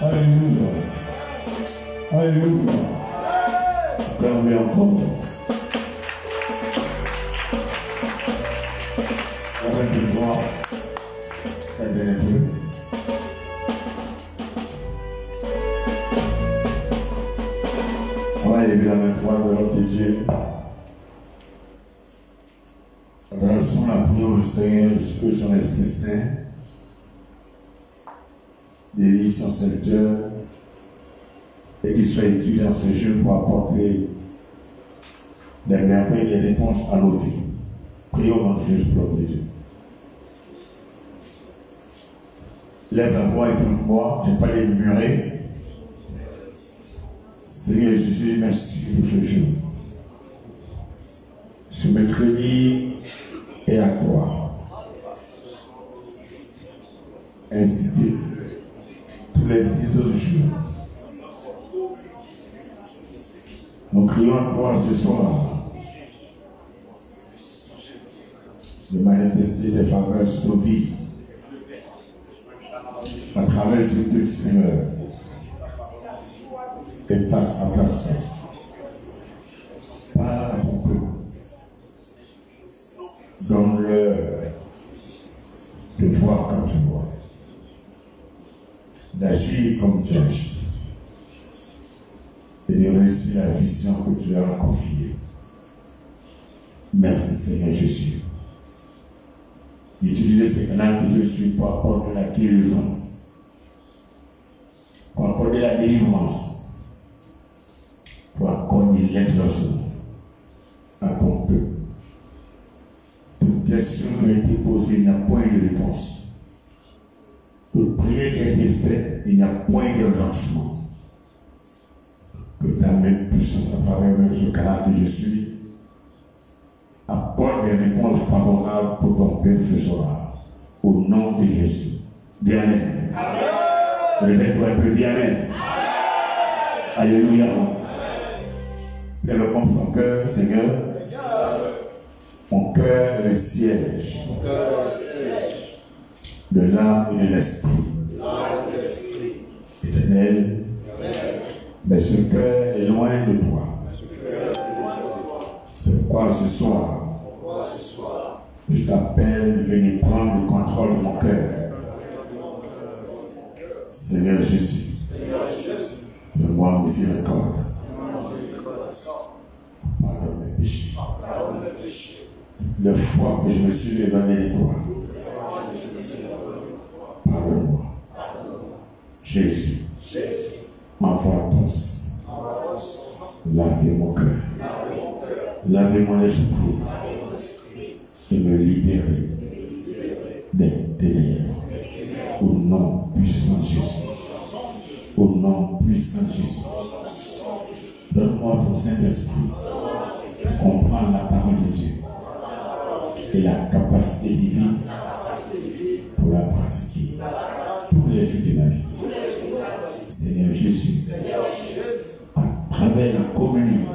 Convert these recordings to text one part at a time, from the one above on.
Alléluia. Alléluia. Acclamez encore. Avec une voix intéressante. On va élever la main droite de l'homme de Dieu. Adressons la prière au Seigneur jusque son Esprit Saint. Délie son secteur et qu'il soit utile dans ce jeu pour apporter des merveilles et des réponses à nos vies. Prions dans Jésus pour Dieu. Lève la voix et prie-moi, je n'ai pas les murets. Seigneur Jésus, merci pour ce jour. Je me crédit et à toi. Ainsi que tous les 6 autres jours. Nous crions à toi ce soir de manifester tes faveurs sur nos vies à travers ce que le Seigneur et place à place. Parle à ton peuple. Donne-leur de voir comme tu vois, d'agir comme tu agis et de réussir la vision que tu leur as confiée. Merci Seigneur Jésus. Utilisez ce canal que je suis pour apporter la guérison, pour accorder la délivrance, pour accorder l'exaucement à ton peuple. Toute question qui a été posée, il n'y a point de réponse. Toute prière qui a été faite, il n'y a point d'exaucement. Que ta main puissante à travers le canal que je suis apporte des réponses favorables pour ton peuple ce soir. Au nom de Jésus. Dis Amen. Répète-toi un peu, dis Amen. Alléluia. Développons ton cœur, Seigneur. Mon cœur est le siège de l'âme et de l'esprit. Éternel, mais ce cœur est loin de toi. C'est pourquoi ce soir, je t'appelle de venir prendre le contrôle de mon cœur. Seigneur Jésus, fais-moi miséricorde. Pardonne mes péchés. Le fois que je me suis éloigné de toi, pardonne-moi. Jésus, m'envoie ton sang. Lavez mon cœur. Lavez mon esprit. Et me libérer des ténèbres. Au nom puissant de Jésus. Au nom puissant de Jésus. Donne-moi ton Saint-Esprit pour comprendre la parole de Dieu et la capacité divine pour la pratiquer tous les jours de ma vie. Seigneur Jésus, à travers la communion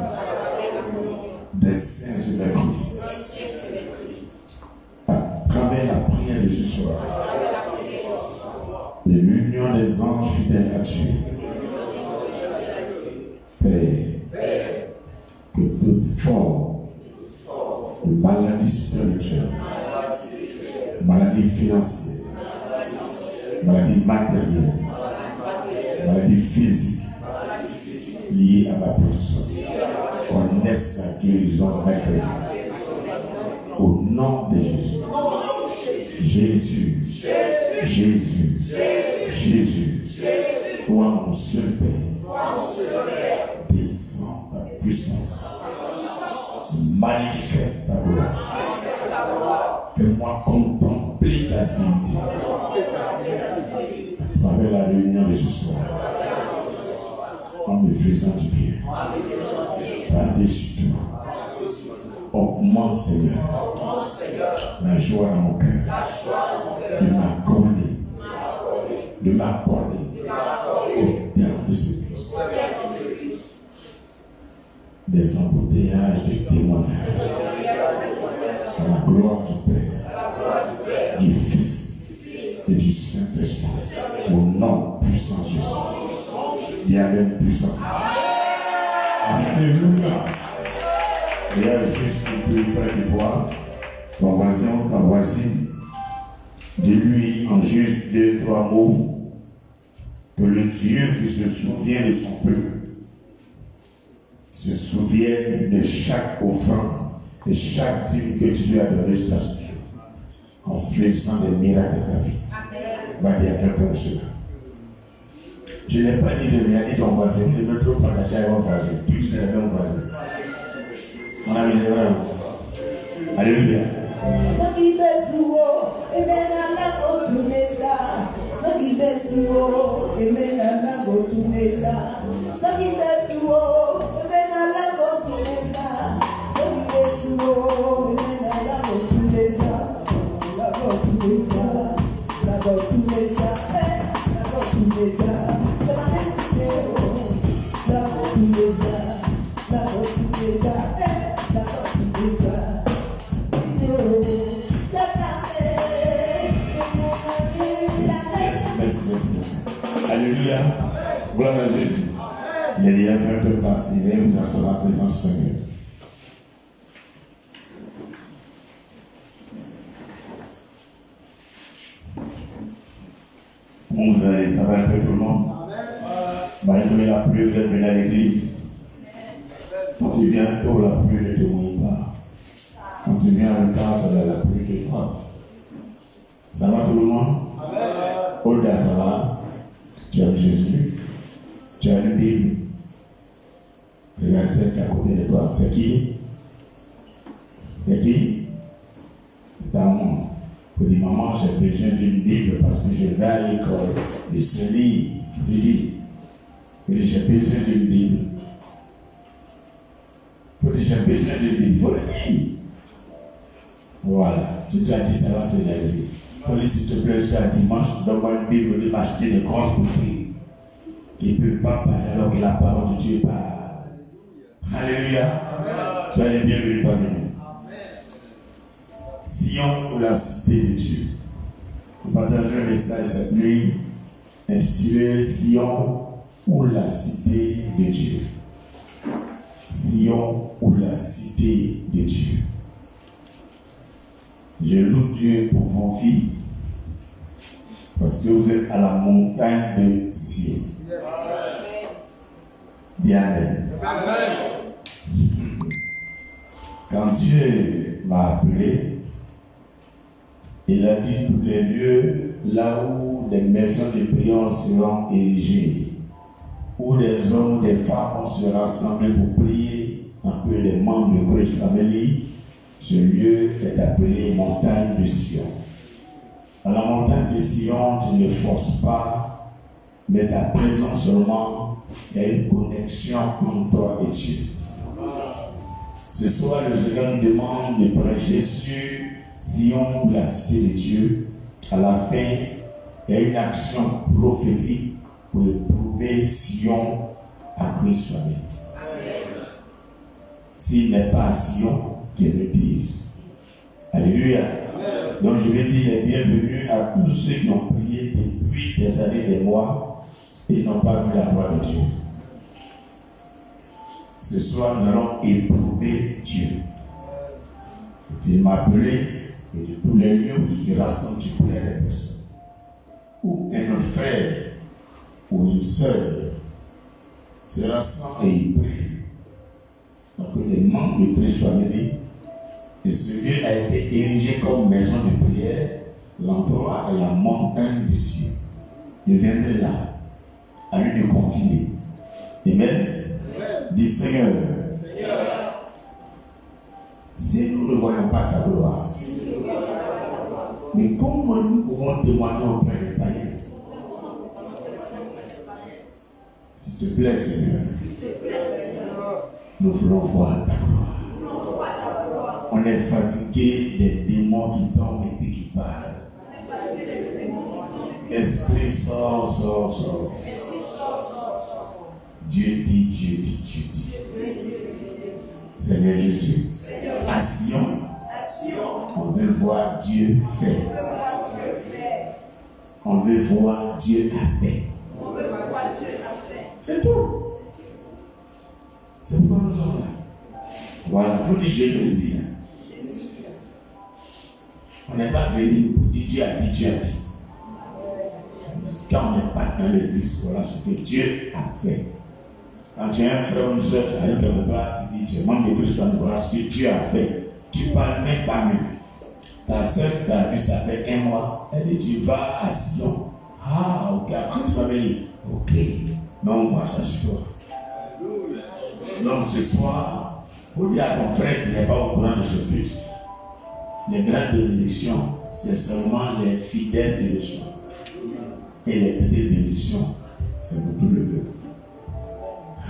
des saints ce mercredi, à travers la prière de ce soir, et l'union des anges fidèles à Dieu, Père, que toute forme de maladie spirituelle, maladie financière, maladie matérielle, maladie physique liée à ma personne, connaisse la guérison mercredi. Au nom de Jésus. Jésus, Jésus, Jésus, toi mon seul Père, descends ta puissance, manifeste ta gloire, fais-moi contempler ta divinité à travers la réunion de ce soir, en me faisant du bien, par-dessus tout. Augmente, Seigneur, la joie dans mon cœur, de m'accorder au terme de ce Christ des embouteillages de témoignages à la gloire du Père, du Fils et du Saint-Esprit, au nom puissant de Jésus. Dis Amen puissant. Alléluia. Il y a juste un peu près de toi, ton voisin ou ta voisine. Dis-lui en juste 2-3 mots que le Dieu qui se souvient de son peuple se souvienne de chaque offrande, de chaque dîme que tu lui as donné sur ta structure, en faisant des miracles de ta vie. Va dire à quelqu'un cela. Je n'ai pas dit de regarder ton voisin, de ne pas partager avec mon voisin, plus c'est avec mon voisin. On a mis les bras. Alléluia. Alléluia. Gloire à Jésus. Il y a fait un peu passer, vous en serez en présence du Seigneur. Vous allez, ça va un peu tout le monde. Malgré la pluie, vous êtes venu à l'église. Quand tu viens tôt, la pluie ne te mouille pas. Quand tu viens en retard, ça va, la pluie te frappe. Ça va tout le monde? Olga, ça va? Tu as Jésus? Tu as une Bible? Regarde celle qui est à côté de toi. C'est qui? C'est qui? Ta maman. Je dis, maman, j'ai besoin d'une Bible parce que je vais à l'école. Je sais lire. Je dis, j'ai besoin d'une Bible. Je dis, j'ai besoin d'une Bible. Il faut le dire. Voilà. Tu t'as dit, ça va se réaliser. Police, s'il te plaît, jusqu'à dimanche, donne-moi une Bible de m'acheter des grosses bouteilles qui ne peut pas parler alors que la parole de Dieu parle. Alléluia. Soyez bienvenus parmi nous. Sion ou la cité de Dieu. Nous partageons un message cette nuit intitulé Sion ou la cité de Dieu. Sion ou la cité de Dieu. Je loue Dieu pour vos vies parce que vous êtes à la montagne de Sion. Dis Amen. Quand Dieu m'a appelé, il a dit tous les lieux là où des maisons de prière seront érigées, où des hommes, des femmes se rassemblent pour prier, un peu les membres de Grace Family. Ce lieu est appelé montagne de Sion. À la montagne de Sion, tu ne forces pas, mais ta présence seulement, il y a une connexion entre toi et Dieu. Ce soir, le Seigneur nous demande de prêcher sur Sion ou la cité de Dieu. À la fin, il y a une action prophétique pour éprouver Sion à Christ Family. S'il n'est pas à Sion, qu'ils le disent. Alléluia. Donc je vais dire les bienvenus à tous ceux qui ont prié depuis des années, des mois et n'ont pas vu la gloire de Dieu. Ce soir, nous allons éprouver Dieu. Il m'a appelé et de tous les lieux où tu te rassembles, tu pries les personnes. Où un frère ou une sœur se rassemble et il prie. Donc les membres de Christ Family. Et ce lieu a été érigé comme maison de prière. L'endroit est la montagne du ciel. Je viendrai là, à lui de confier. Amen. Dis Seigneur, si nous ne voyons pas ta gloire, mais comment nous pouvons témoigner auprès des païens? S'il te plaît, Seigneur, nous voulons voir ta gloire. On est fatigué des démons qui tombent et puis qui parlent. Esprit sort. Dieu dit. Seigneur Jésus, à Sion, on veut voir Dieu faire. On veut voir Dieu à faire. C'est tout. C'est pourquoi nous sommes là. Voilà, il faut dire génésie. On n'est pas venu pour dire Dieu a dit, Dieu a dit. Quand on n'est pas dans l'église, voilà ce que Dieu a fait. Quand tu as un frère ou une soeur, tu arrives quelque part, tu dis, tu es membre de Christ, voilà ce que Dieu a fait. Tu ne parles même pas même. Ta soeur qui a vu ça fait 1 mois, elle dit, tu vas à Sion. Ah, ok, après tu vas venir. Ok, mais on voit ça sur toi. Donc ce soir, pour dire à ton frère qui n'est pas au courant de ce but, les grandes bénédictions, c'est seulement les fidèles bénédictions. Et les petites bénédictions, c'est pour tout le peuple.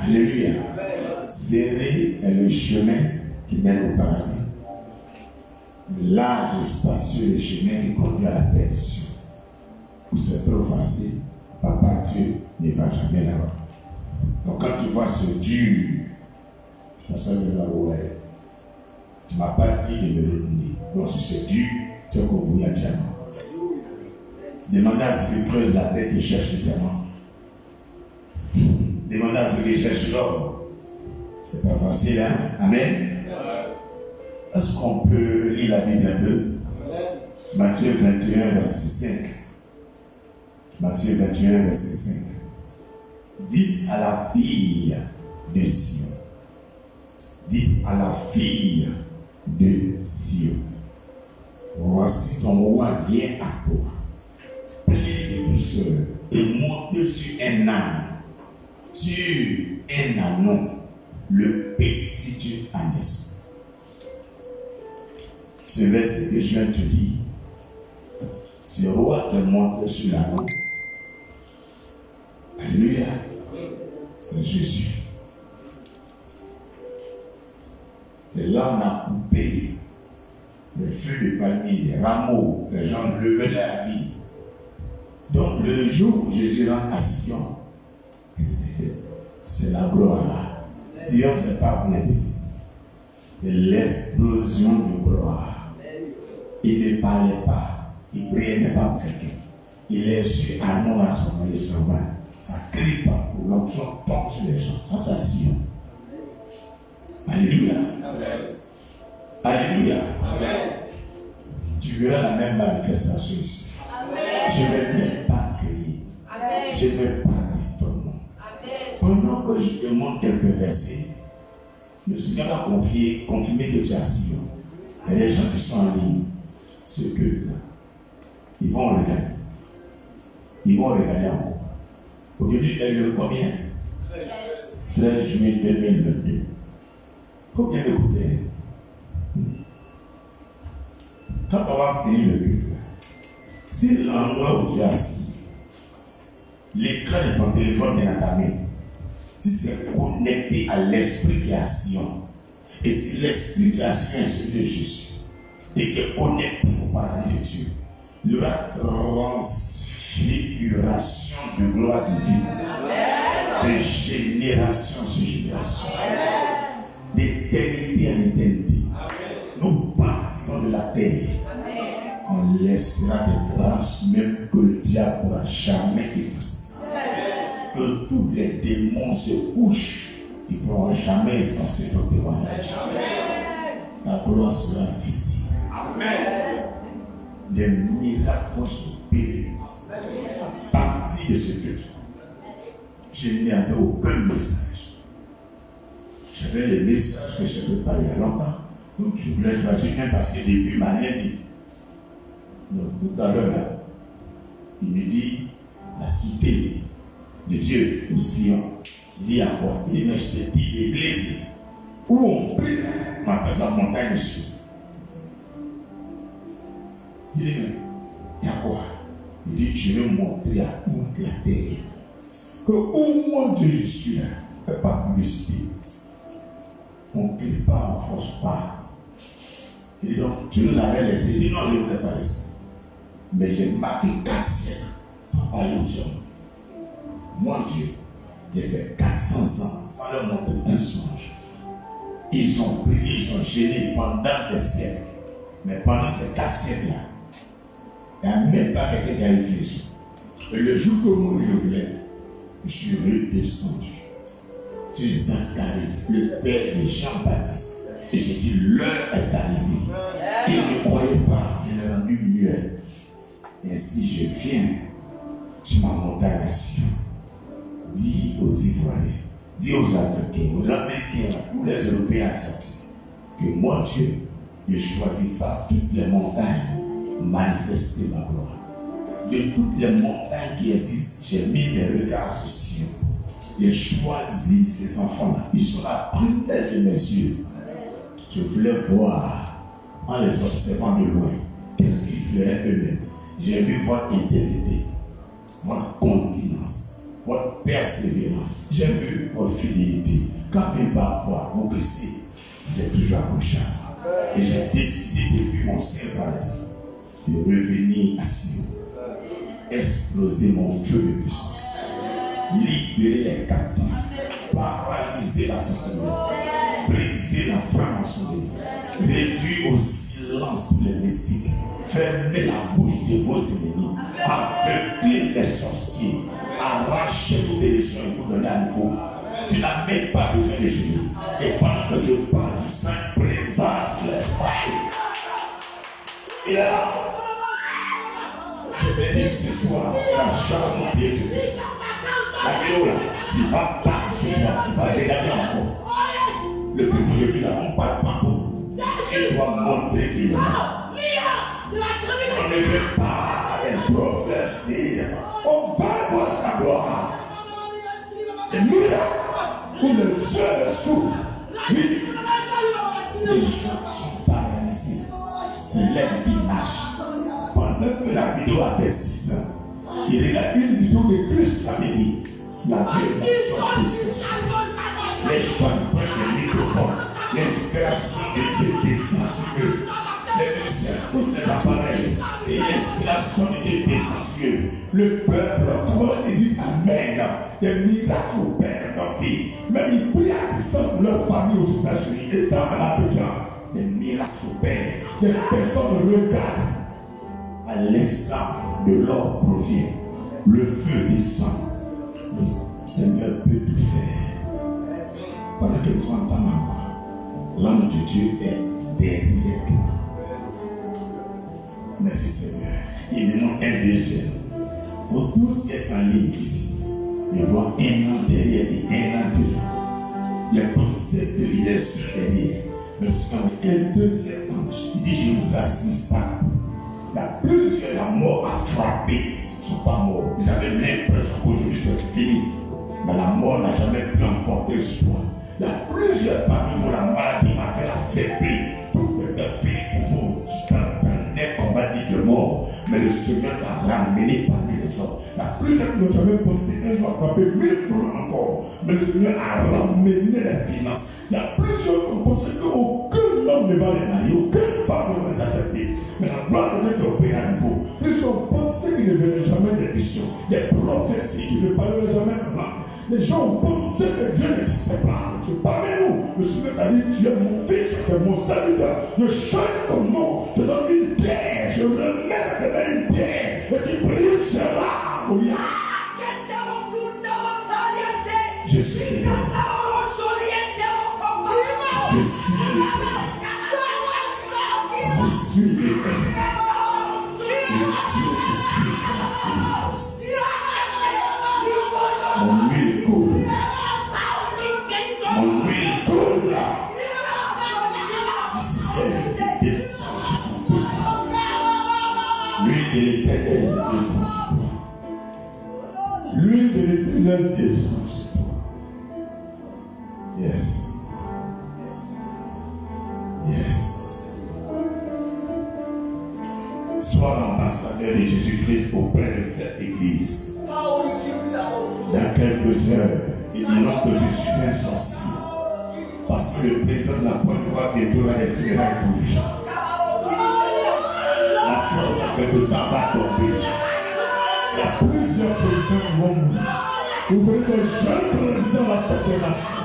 Alléluia. Serré est le chemin qui mène au paradis. Large et spacieux le chemin qui conduit à la perdition. Où c'est trop facile, Papa Dieu ne va jamais là-bas. Donc quand tu vois ce dur, personne ne va voir. Tu ne m'as pas dit de me retourner. Donc si c'est dur, tu es comme vous, il y a diamant. Demandez à ceux qui creusent la tête et cherchent le diamant. Demandez à ceux qui cherchent l'or. C'est pas facile, hein? Amen. Est-ce qu'on peut lire la Bible un peu? Matthieu 21, verset 5. Matthieu 21, verset 5. Dites à la fille de Sion. Dites à la fille de Sion. Voici ton roi vient à toi, plein de douceur, et monte sur un âne, sur un ânon, le petit du ânesse. Ce verset que je viens de te dire, ce roi te monte sur l'ânon. Alléluia. C'est Jésus. C'est là où on a coupé le feu de palmier, les rameaux, les gens levaient la vie. Donc le jour où Jésus rentre à Sion, c'est la gloire. Sion, ce n'est pas pour les petits. C'est l'explosion de gloire. Il ne parlait pas. Il ne priait même pas pour quelqu'un. Il est sur un nom à travers les sauvants. Ça crie pas pour l'onction tombe sur les gens. Ça, c'est Sion. Alléluia. Amen. Alléluia. Amen. Tu verras la même manifestation ici. Amen. Je ne vais même pas crier. Amen. Je ne vais pas dire ton nom. Pendant que je te montre quelques versets, je suis capable de confirmer que tu as Sion. Il y a des gens qui sont en ligne. Ceux que ils vont regarder. Ils vont regarder encore. Aujourd'hui, elle est le combien? 13 juillet 2022. Combien d'écouteurs? Quand on va finir le culte, si l'endroit où tu es assis, l'écran de ton téléphone est dans ta main, si c'est connecté à l'esprit qui est à Sion, et si l'esprit qui est à Sion est celui de Jésus, et qui est connecté au paradis de Dieu, il y aura transfiguration de gloire divine, de génération sur génération, d'éternité en éternité. Nous partirons de la terre. On laissera des grâces même que le diable ne pourra jamais effacer. Que tous les démons se couchent, ils ne pourront jamais effacer ton témoignage. La gloire sera difficile. Des miracles vont s'opérer. Partie de ce que je n'ai aucun message. J'avais les messages que je préparais il y a longtemps. Donc je voulais choisir un parce que depuis il m'a rien dit. Donc tout à l'heure là, il me dit la cité de Dieu au Sion. Il dit à quoi? Il dit mais je te dis l'église où on prie, on appelle ça montagne de Sion. Il dit mais il y a quoi? Il dit je vais montrer à toute la terre que au moins Dieu je suis là. Ne fais pas publicité. On ne crie pas, on ne force pas. Et donc, tu nous avais laissé. Il dit non, je ne vous ai pas laissé. Mais j'ai marqué 4 siècles sans parler aux hommes. Mon Dieu, j'ai fait 400 ans sans leur montrer un songe. Ils ont prié, ils ont gêné pendant des siècles. Mais pendant ces 4 siècles-là, il n'y a même pas quelqu'un qui a réfléchi. Et le jour que moi je voulais, je suis redescendu sur Zacharie, le père de Jean-Baptiste. Et j'ai dit, l'heure est arrivée. Il ne croyait pas, je l'ai rendu muet. Et si je viens sur ma montagne, dis aux Ivoiriens, dis aux Africains, tous les Européens sortis, que moi, Dieu, je choisis par toutes les montagnes manifester ma gloire. De toutes les montagnes qui existent, j'ai mis mes regards sur Sion. J'ai choisi ces enfants-là. Ils sont la prunelle de mes yeux. Je voulais voir, en les observant de loin, qu'est-ce qu'ils verraient eux-mêmes. J'ai vu votre intégrité, votre continence, votre persévérance. J'ai vu votre fidélité. Quand même parfois vous blessez, vous êtes toujours accroché à moi. Et j'ai décidé depuis mon Saint paradis de revenir à Sion, exploser mon feu de puissance, libérer les captifs, paralyser la sorcellerie, briser la franc-maçonnerie, réduire au silence tous les mystiques, fermer la bouche de vos ennemis, aveugler les sorciers, arracher vos bénédictions et vous donner à nouveau. Tu n'as même pas besoin de génie. Et pendant que je parle du Saint présence de l'Esprit, il est là. Je vais dire ce soir, tu vas jamais oublier ce Christ. La vidéo là, tu vas battre chez toi, tu vas regarder encore. Le but d'aujourd'hui là, on ne parle pas pour. Tu dois montrer qu'il est là. On ne fait pas les prophéties. On va voir sa gloire. Les miracles où les yeux s'ouvrent. Oui. Les gens sont paralysés. C'est l'air qui marche. Pendant que la vidéo avait 6 ans, il regarde une vidéo de Christ qui avait dit la bénédiction de Jésus. Les gens prennent le microphone. L'inspiration de Dieu descend sur eux. Les musiciens poussent les appareils et l'inspiration de Dieu descend sur eux. Le peuple, comment ils disent Amen, des miracles opèrent dans leur vie. Même ils prient à distance pour leur famille aux États-Unis et dans l'Afrique. Des miracles opèrent. Des personnes regardent. À l'instant de l'or provient. Le feu descend. Le Seigneur peut tout faire. Pendant que tu entends ma voix, l'ange de Dieu est derrière toi. Merci Seigneur. Il est non un deuxième. Pour tous qui sont en ligne ici, je vois un an derrière et un an devant. Il a pensé qu'il est sur derrière. Mais c'est comme un deuxième ange. Il dit, je ne vous assiste pas. Il y a plusieurs, la mort a frappé. Ils ne sont pas morts. Ils avaient l'impression qu'aujourd'hui c'est fini. Mais la mort n'a jamais pu emporter sur toi. Il y a plusieurs parmi vous, la maladie m'a fait affaiblir. Tout est fait pour vous. Tu t'entendais combattre de mort. Mais le Seigneur t'a ramené parmi les hommes. Il y a plusieurs qui n'ont jamais pensé un jour attraper 1000 francs encore. Mais le Seigneur a ramené les finances. Il y a plusieurs qui ont pensé qu'aucun homme ne va les marier, aucune femme ne va les accepter. Mais la gloire de Dieu est au pays à nouveau. Plusieurs ont pensé qu'ils ne verraient jamais des visions, des prophéties qui ne parleraient jamais de langue. Les gens ont pensé que Dieu n'existait pas. Tu parmi nous, le Seigneur t'a dit, tu es mon fils, tu es mon serviteur. Je change ton nom, je donne une terre, je remets devant une terre, et qui brisera au lien. Je suis l'éternel. Je suis l'éternel. Je suis l'éternel. Le Dieu de puissance et de force. Mon huile coule. Mon huile coule là. Du ciel descend sur son peuple. L'huile de l'éternel descend sur toi. L'huile de l'éternel descend sur toi. Yes. Yes. Sois l'ambassadeur de Jésus-Christ auprès de cette église. Dans quelques heures, ils diront que je suis un sorcier. Parce que le président de la Côte d'Ivoire bientôt a les funérailles rouges. La France, avec le temps, va tomber. Il y a plusieurs présidents qui vont mourir. Vous voyez des jeunes présidents de la Fédération.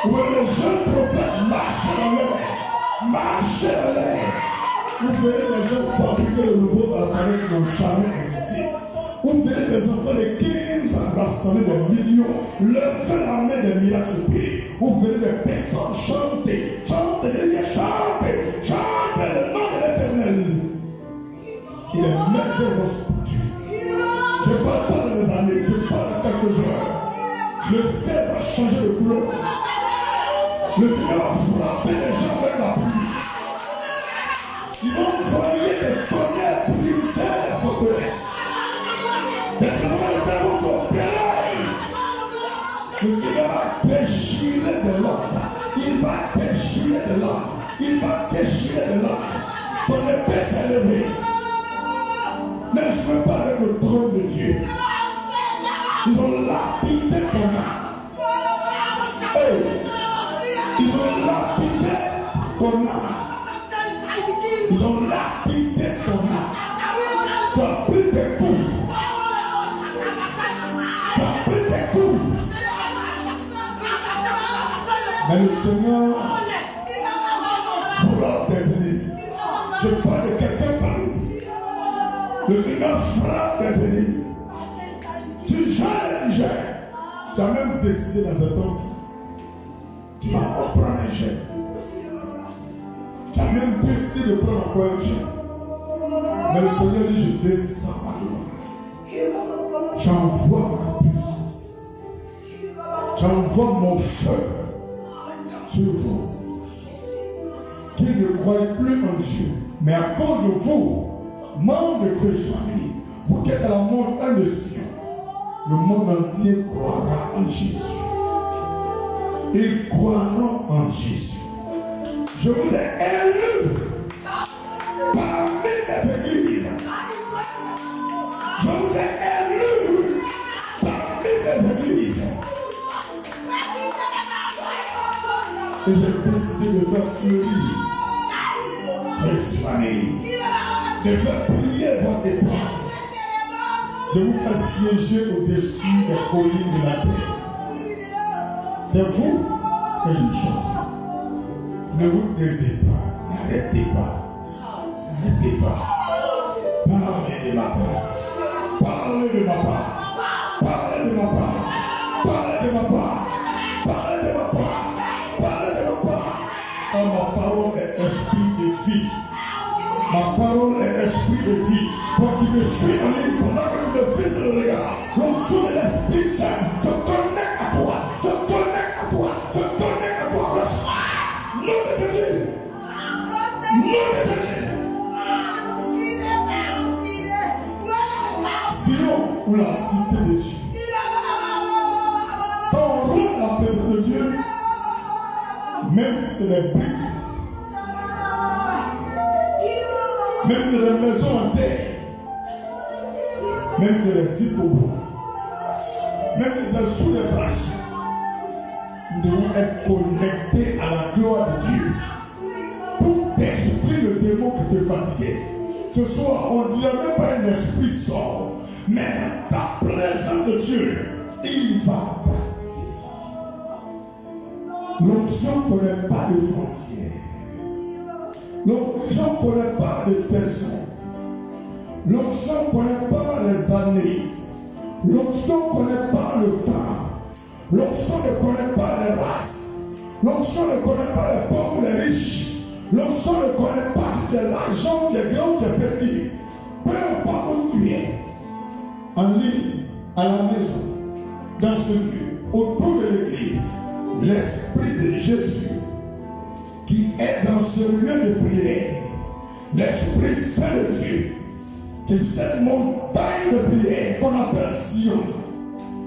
Vous voyez les jeunes prophètes marcher dans l'air. Marcher dans l'air. Vous voyez les gens fabriquer le nouveau appareil qui n'ont jamais existé. Vous verrez des enfants de 15 ans rassembler des millions, leur seule armée des miracles au pays. Vous verrez des personnes chanter, chanter, chanter le nom de l'Éternel. Il est merveilleux dans ce Dieu. Je ne parle pas de mes années, je parle de quelques heures. Le ciel va changer de couleur. Le Seigneur va frapper les gens avec la pluie. Ils vont envoyer des tonnerres pour briser les forteresses. Les travailleurs vont s'opérer. Le Seigneur va déchirer de l'homme. Il va déchirer de l'homme. Il va déchirer de l'homme. Son épée s'est levée. Mais je veux parler du trône de Dieu. Ils ont lapidé ton âme. Hey. Ils ont lapidé ton âme. Ils ont lapidé ton âme. Tu as pris des coups. Tu as pris des coups. Mais le Seigneur frappe des ennemis. Je parle de quelqu'un parmi nous. Le Seigneur frappe des ennemis. Tu gères. Tu as même décidé dans cette temps-ci. Tu vas encore prendre un jet. Tu as même décidé de prendre encore un jet. Mais le Seigneur dit, je descends ma gloire. J'envoie ma puissance. J'envoie mon feu sur vous. Qui ne croient plus en Dieu. Mais à cause de vous, membres de Christ, vous qui êtes à la montagne de Sion, le monde entier croira en Jésus. Ils croiront en Jésus. Je vous ai élus parmi les églises. Je vous ai élus parmi les églises. Et j'ai décidé de faire fleurir Christ famille, de faire prier votre étoile, de vous faire siéger au-dessus des collines de la terre. C'est vous que je choisis. Ne vous taisez pas, n'arrêtez pas, n'arrêtez pas. Parlez de ma part, parlez de ma part, parlez de ma part, parlez de ma part, parlez de ma part, parlez de ma part. Car ma parole est esprit de vie. Ma parole est esprit de vie. Pour qu'il me suive en ligne pendant que je me fixe le regard. L'onction de l'Esprit Saint, te connecte à toi, te connecte à toi, te connecte à toi. Nom de Jésus. Nom de Jésus. Sion ou la cité de Dieu. Quand on rentre la présence de Dieu, même si c'est des briques, même si c'est des maisons en terre, même si c'est des sites au bois, même si c'est sous les branches, nous devons être connectés à la gloire de Dieu pour t'exprimer le démon qui te fatiguait. Ce soir, on ne dirait même pas un esprit sort, mais dans la présence de Dieu, il va partir. L'onction ne connaît pas de frontières. L'onction ne connaît pas de saison. L'onction ne connaît pas les années. L'onction ne connaît pas le temps. L'onction ne connaît pas les races. L'onction ne connaît pas les pauvres ou les riches. L'onction ne connaît pas si tu es l'argent, tu es grand ou tu es petit. Peu importe où tu es, en ligne, à la maison, dans ce lieu, autour de l'église, l'Esprit de Jésus qui est dans ce lieu de prière, l'Esprit Saint de Dieu, c'est cette montagne de prière qu'on appelle Sion.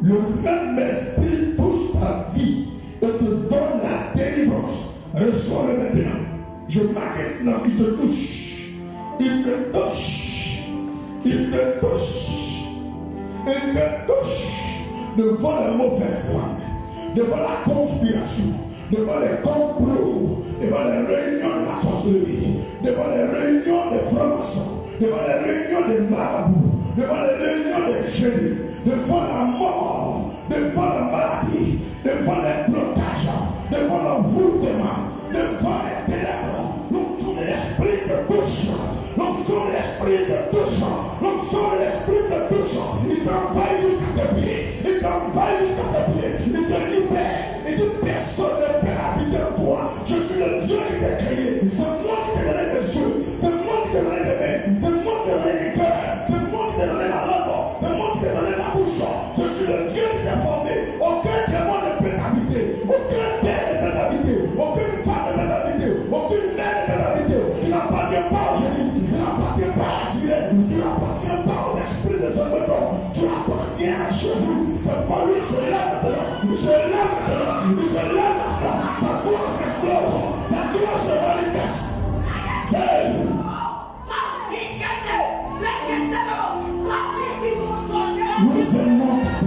Le même esprit touche ta vie et te donne la délivrance. Reçois-le maintenant. Je magasine, il te touche. Il te touche. Il te touche. Il te touche. Devant la mauvaise langue, devant la conspiration, devant les complots, devant les réunions de la sorcellerie, devant les réunions des francs-maçons, devant les réunions des marabouts, devant les réunions des génies, devant la mort, devant la maladie, devant les blocages, devant l'envoûtement, devant les ténèbres. L'onction de l'esprit de touche, l'onction de l'esprit de touche, l'onction de l'esprit de touche.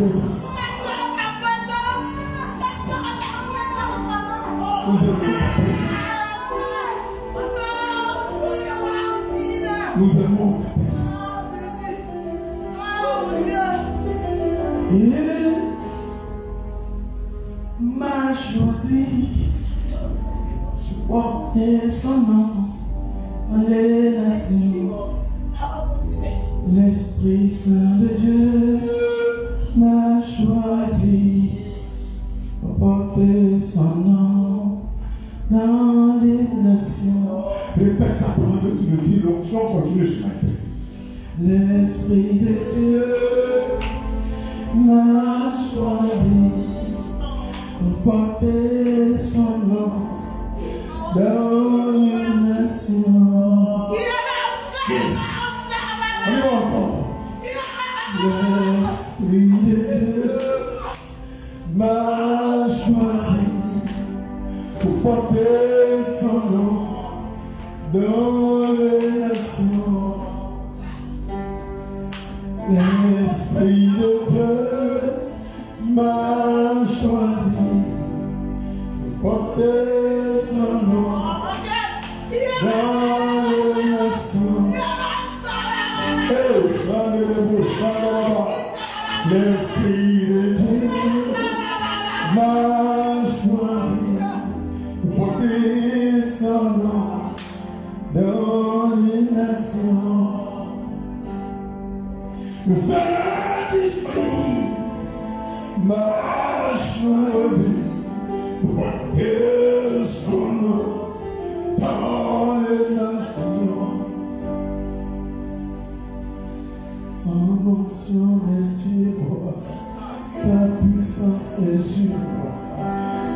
présence. Nous aimons ta présence. Nous aimons ta présence. Il m'a choisi pour porter son nom dans les nations. L'Esprit Saint de Dieu m'a choisi pour porter son nom dans les nations. Répète ça pendant que tu le dis, l'onction continue se manifester. L'Esprit de Dieu m'a choisi pour porter son nom dans les nations. Yes. L'Esprit de Dieu m'a choisi pour porter son nom dans les nations. L'Esprit de Dieu m'a choisi pour porter son nom dans les nations. L'Esprit de Dieu m'a choisi pour porter son nom dans les nations. Le Saint-Esprit m'a choisi pour porter son nom dans les nations. Son onction est sur moi, sa puissance est sur moi,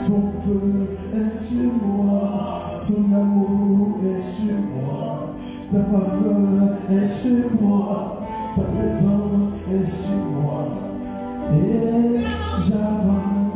son feu est sur moi, son amour est sur moi, sa faveur est sur moi, sa présence est sur moi, et j'avance.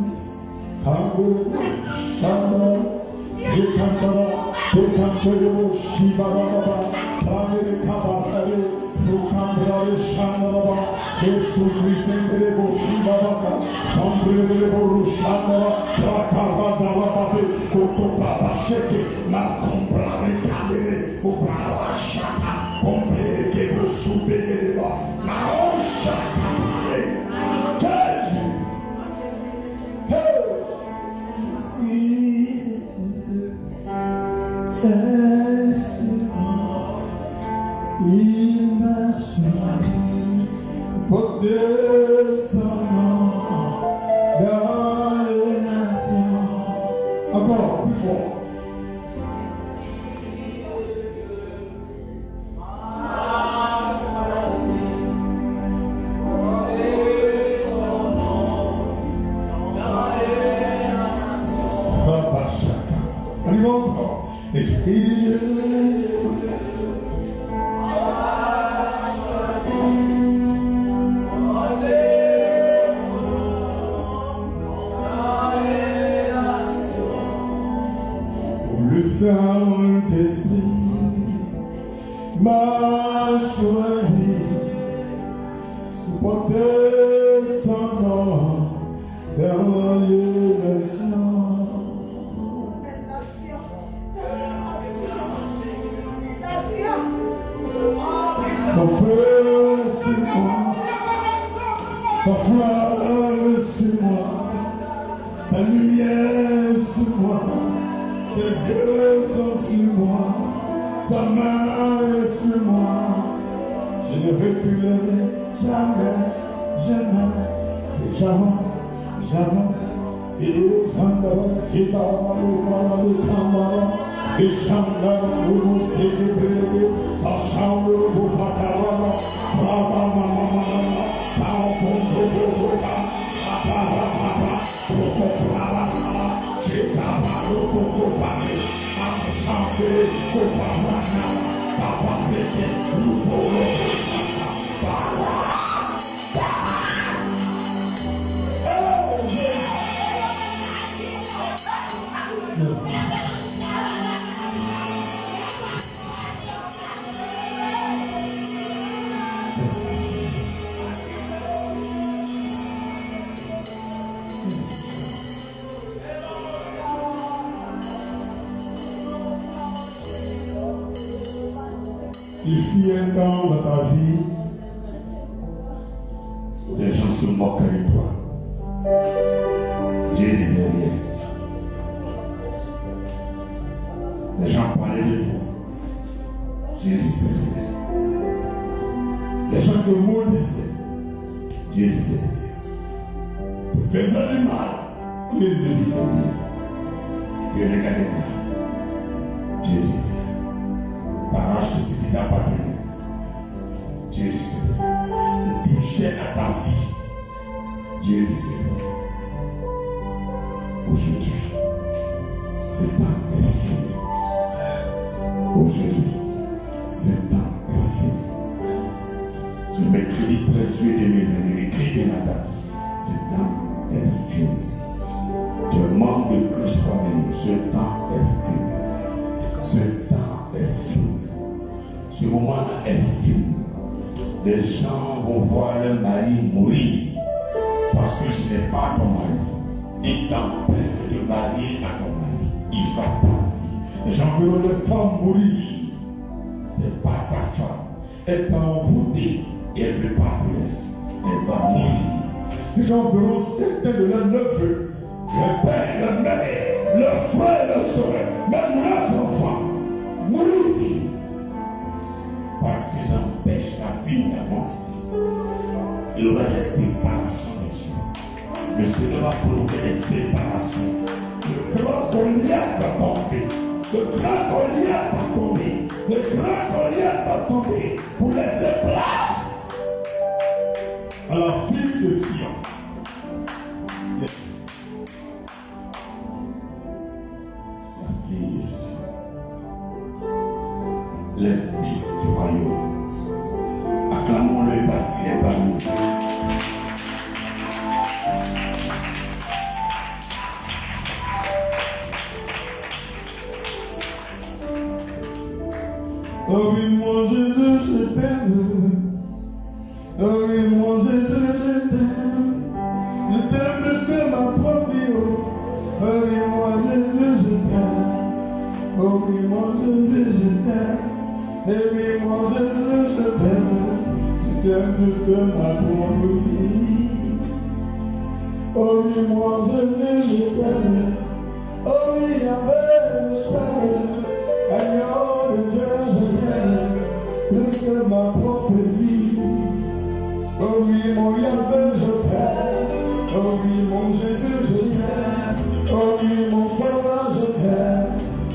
Jésus-Christ est beau, Shibabaka, Ambrele Borushanova, Rakababababé, Kotopapa Sheke, Makombrare Kadere, Obrava Shaka, Kombrele Kebo Subeleba, Maoshaka, Jésus. Hey! Il m'a choisi pour descendre dans les nations. Encore plus fort. Allez encore. Esprit de Dieu. Saint-Esprit m'a choisi pour porter son nom dans les nations. Son feu est sur moi, sa foi est sur moi, sa lumière est sur moi. Tes yeux sont sur moi, ta main est sur moi. Je ne reculerai jamais, jamais. Et j'avance. Et Sandara, et Baba, et Chandara, nous célébrer, la chambre, vous batarama, Baba, Mama, Papa, Il fut un temps dans ta vie où les gens se moquaient de toi. Dieu disait rien. Les gens parlaient de toi. Dieu disait rien. Les gens te maudissaient. Dieu disait rien. Tu faisais du mal. Il ne disait rien. Il regardait mal. Dieu dit rien. Parage ce qui t'a pardonné. Dieu disait rien. Il touchait à ta vie. Dieu disait rien. Aujourd'hui, c'est pas fini. Aujourd'hui, c'est temps est fini. Ce mercredi 13 juillet 2020, écrit de la date, ce temps est fini. Tu manques de Christ toi-même, ce temps est fini. Ce temps est fini. Ce moment-là est fini. Les gens vont voir leur mari mourir parce que ce n'est pas ton mari. Il t'empêche de te marier à ton mari. Il va partir. Les gens verront les femmes mourir. Ce n'est pas ta femme. Elle t'a envoûté et elle ne veut pas te laisser. Elle va mourir. Les gens verront certains de leurs neveux, le père, la mère, leurs frères, leurs soeurs, même leurs enfants mourir. Parce qu'ils empêchent la vie d'avancer. Il y aura des séparations de Dieu. Le Seigneur va provoquer des séparations. Le grand Goliath va tomber. Le grand Goliath va tomber. Le grand Goliath va tomber pour laisser place à la fille de Sion. Yes. La fille de Sion. Les fils du royaume. Acclamons-le parce qu'il est parmi nous. Oh oui, mon Jésus, je t'aime. Oh oui, mon Jésus, je t'aime. Je t'aime plus que ma propre vie. Oh oui, mon Jésus, je t'aime. Oh oui, mon Jésus, je t'aime. Eh oui, mon Jésus, je t'aime. Je t'aime plus que ma propre vie. Oh oui, mon Jésus, je t'aime. Oh oui, avec je t'aime. Agneau de Dieu, je t'aime plus que ma propre vie. Oh oui, mon Yahvé, je t'aime. Oh oui, mon Jésus, je t'aime. Oh oui, mon Sauveur, je t'aime.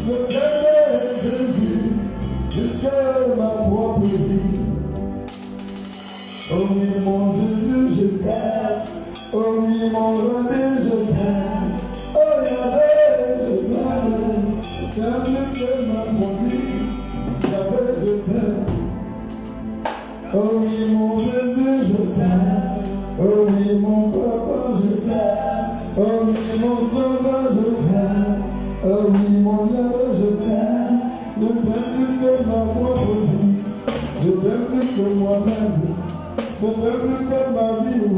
Je t'aime, Jésus, plus que ma propre vie. Oh oui, mon Jésus, je t'aime. Oh oui, mon René, je t'aime. Oh Yahvé, je t'aime. Je t'aime plus que ma propre vie. Yahvé, je t'aime. Oh oui, mon Jésus, je t'aime. Oh oui, mon papa, je t'aime. Oh oui, mon sauveur, je t'aime. Oh oui, mon Yahvé, je t'aime. Je t'aime plus que ma propre vie. Je t'aime plus que moi-même. Je t'aime plus que ma vie.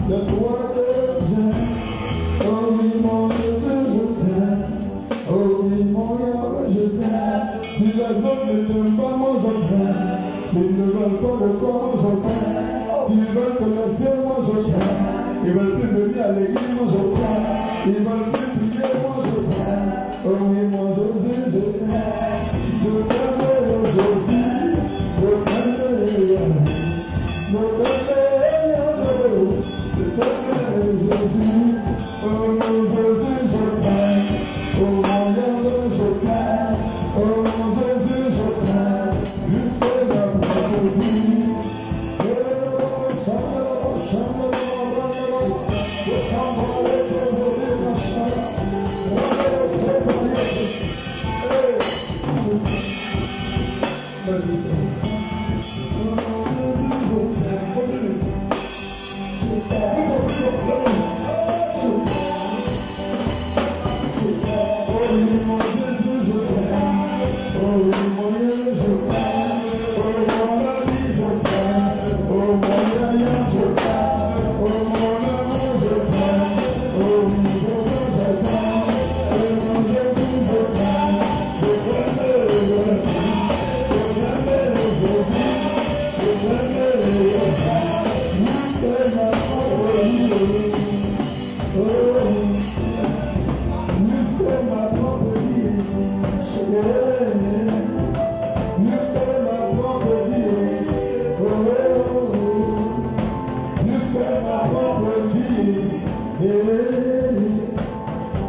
C'est toi que j'aime. Oh oui, mon Jésus, je t'aime. Oh oui, mon Yahvé, je t'aime. Si les autres ne t'aiment pas, moi je t'aime. S'ils ne veulent pas de toi, moi je t'aime. S'ils veulent te laisser, moi je t'aime. Ils veulent plus venir à l'église, moi je t'aime. Ils veulent plus prier, moi je t'aime. Oh oui, mon Jésus, je t'aime. Je t'aime, Jésus. Je t'aime, je t'aime, Jésus. Oh mon Jésus, je t'aime. Oh mon Dieu, je t'aime. Oh mon Jésus, je t'aime. Plus que ma propre vie.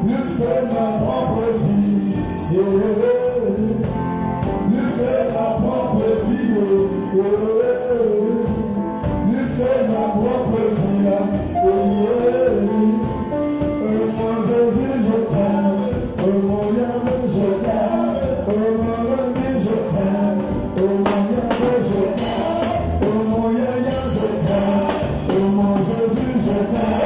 L'esprit ma propre vie, l'esprit ma propre vie, l'esprit ma propre vie, mon Jésus je t'aime, mon Yahvé je t'aime, mon Rémi je t'aime, mon Yahvé je t'aime, mon Yahya je t'aime, mon Jésus je t'aime.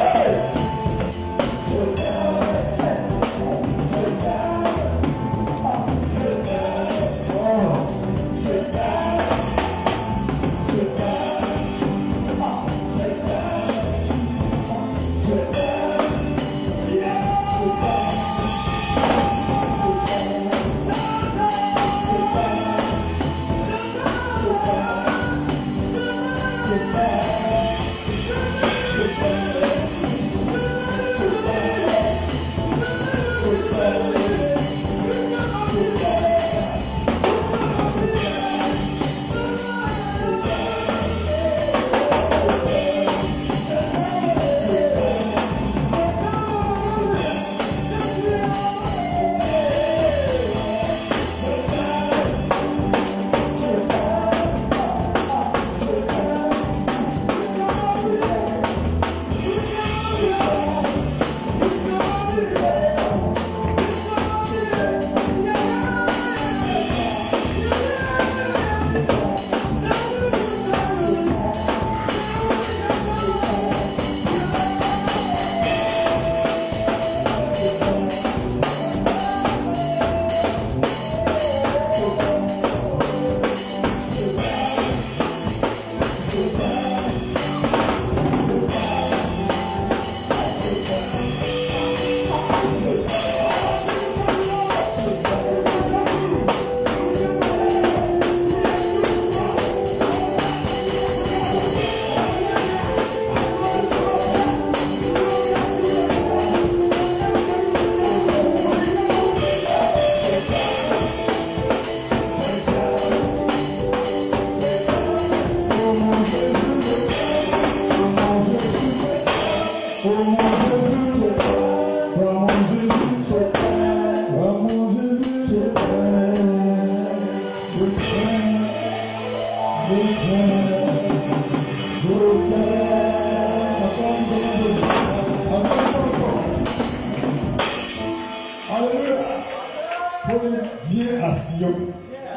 Viens à Sion.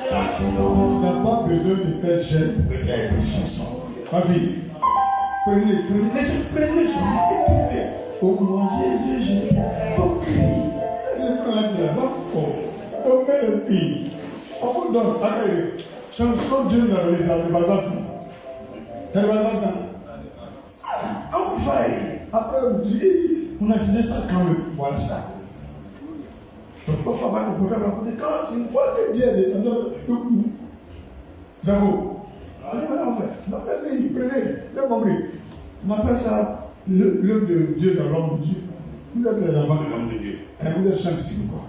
Tu n'as pas besoin de faire gêne pour dire une chanson. Ma fille, prenez son écrivez. Oh mon Jésus, je t'aime. Faut crier. C'est le plan de la mort. On met le pays. On vous donne. Allez, chanson Dieu dans les armes de Balbassin. Dans le Balbassin. On faille. Après, on dit, on a acheté ça quand même. Voilà ça. Donc, parfois, quand une fois que Dieu est descendu, ça vaut. Allez, on fait. Dans le pays, prenez, le compris. On appelle ça l'homme de Dieu dans l'homme de Dieu. Vous êtes les enfants de l'homme de Dieu. Et vous êtes chanceux, quoi.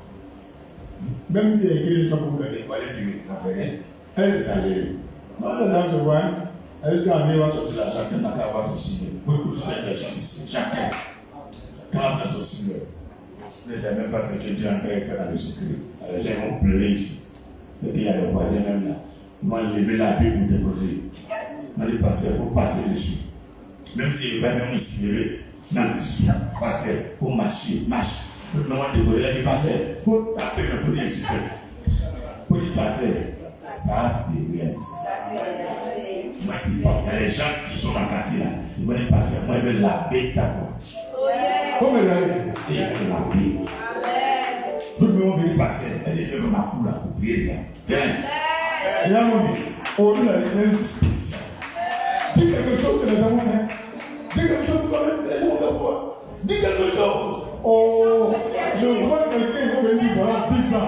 Même si il y a écrit les gens pour vous donner, vous allez tuer. Ça fait rien. Elle est allée. Dans ce coin, elle est allée voir sortir là. Chacun n'a qu'à avoir son signe. Beaucoup faire des choses ici. Chacun. Quand on a son signe. Je ne sais même pas ce que Dieu est en train de faire dans le secret. Les gens vont pleurer ici. C'est qu'il y a le voisin même là. Ils vont lever la Bible pour déposer. Dans les passeurs, il faut passer dessus. Même s'il va même nous suivre, dans le système, passer, il faut marcher, marche. Il faut déposer là, il passer. Il faut taper le premier secret. Il faut y passer. Ça, c'est réaliste. Moi, il y a des gens qui sont dans le quartier là. Ils vont y passer. Moi, ils veulent laver ta voix. Comment elle a eu? Et elle a lavé. Tout le monde veut y passer. Elle dit, je veux ma cour là pour prier là. Et là, on dit, on a une spéciale. Dis quelque chose que les gens vont faire. Dis quelque chose que les gens vont faire. Dis quelque chose. Oh, je vois quelqu'un qui va me dire, voilà, dis ça.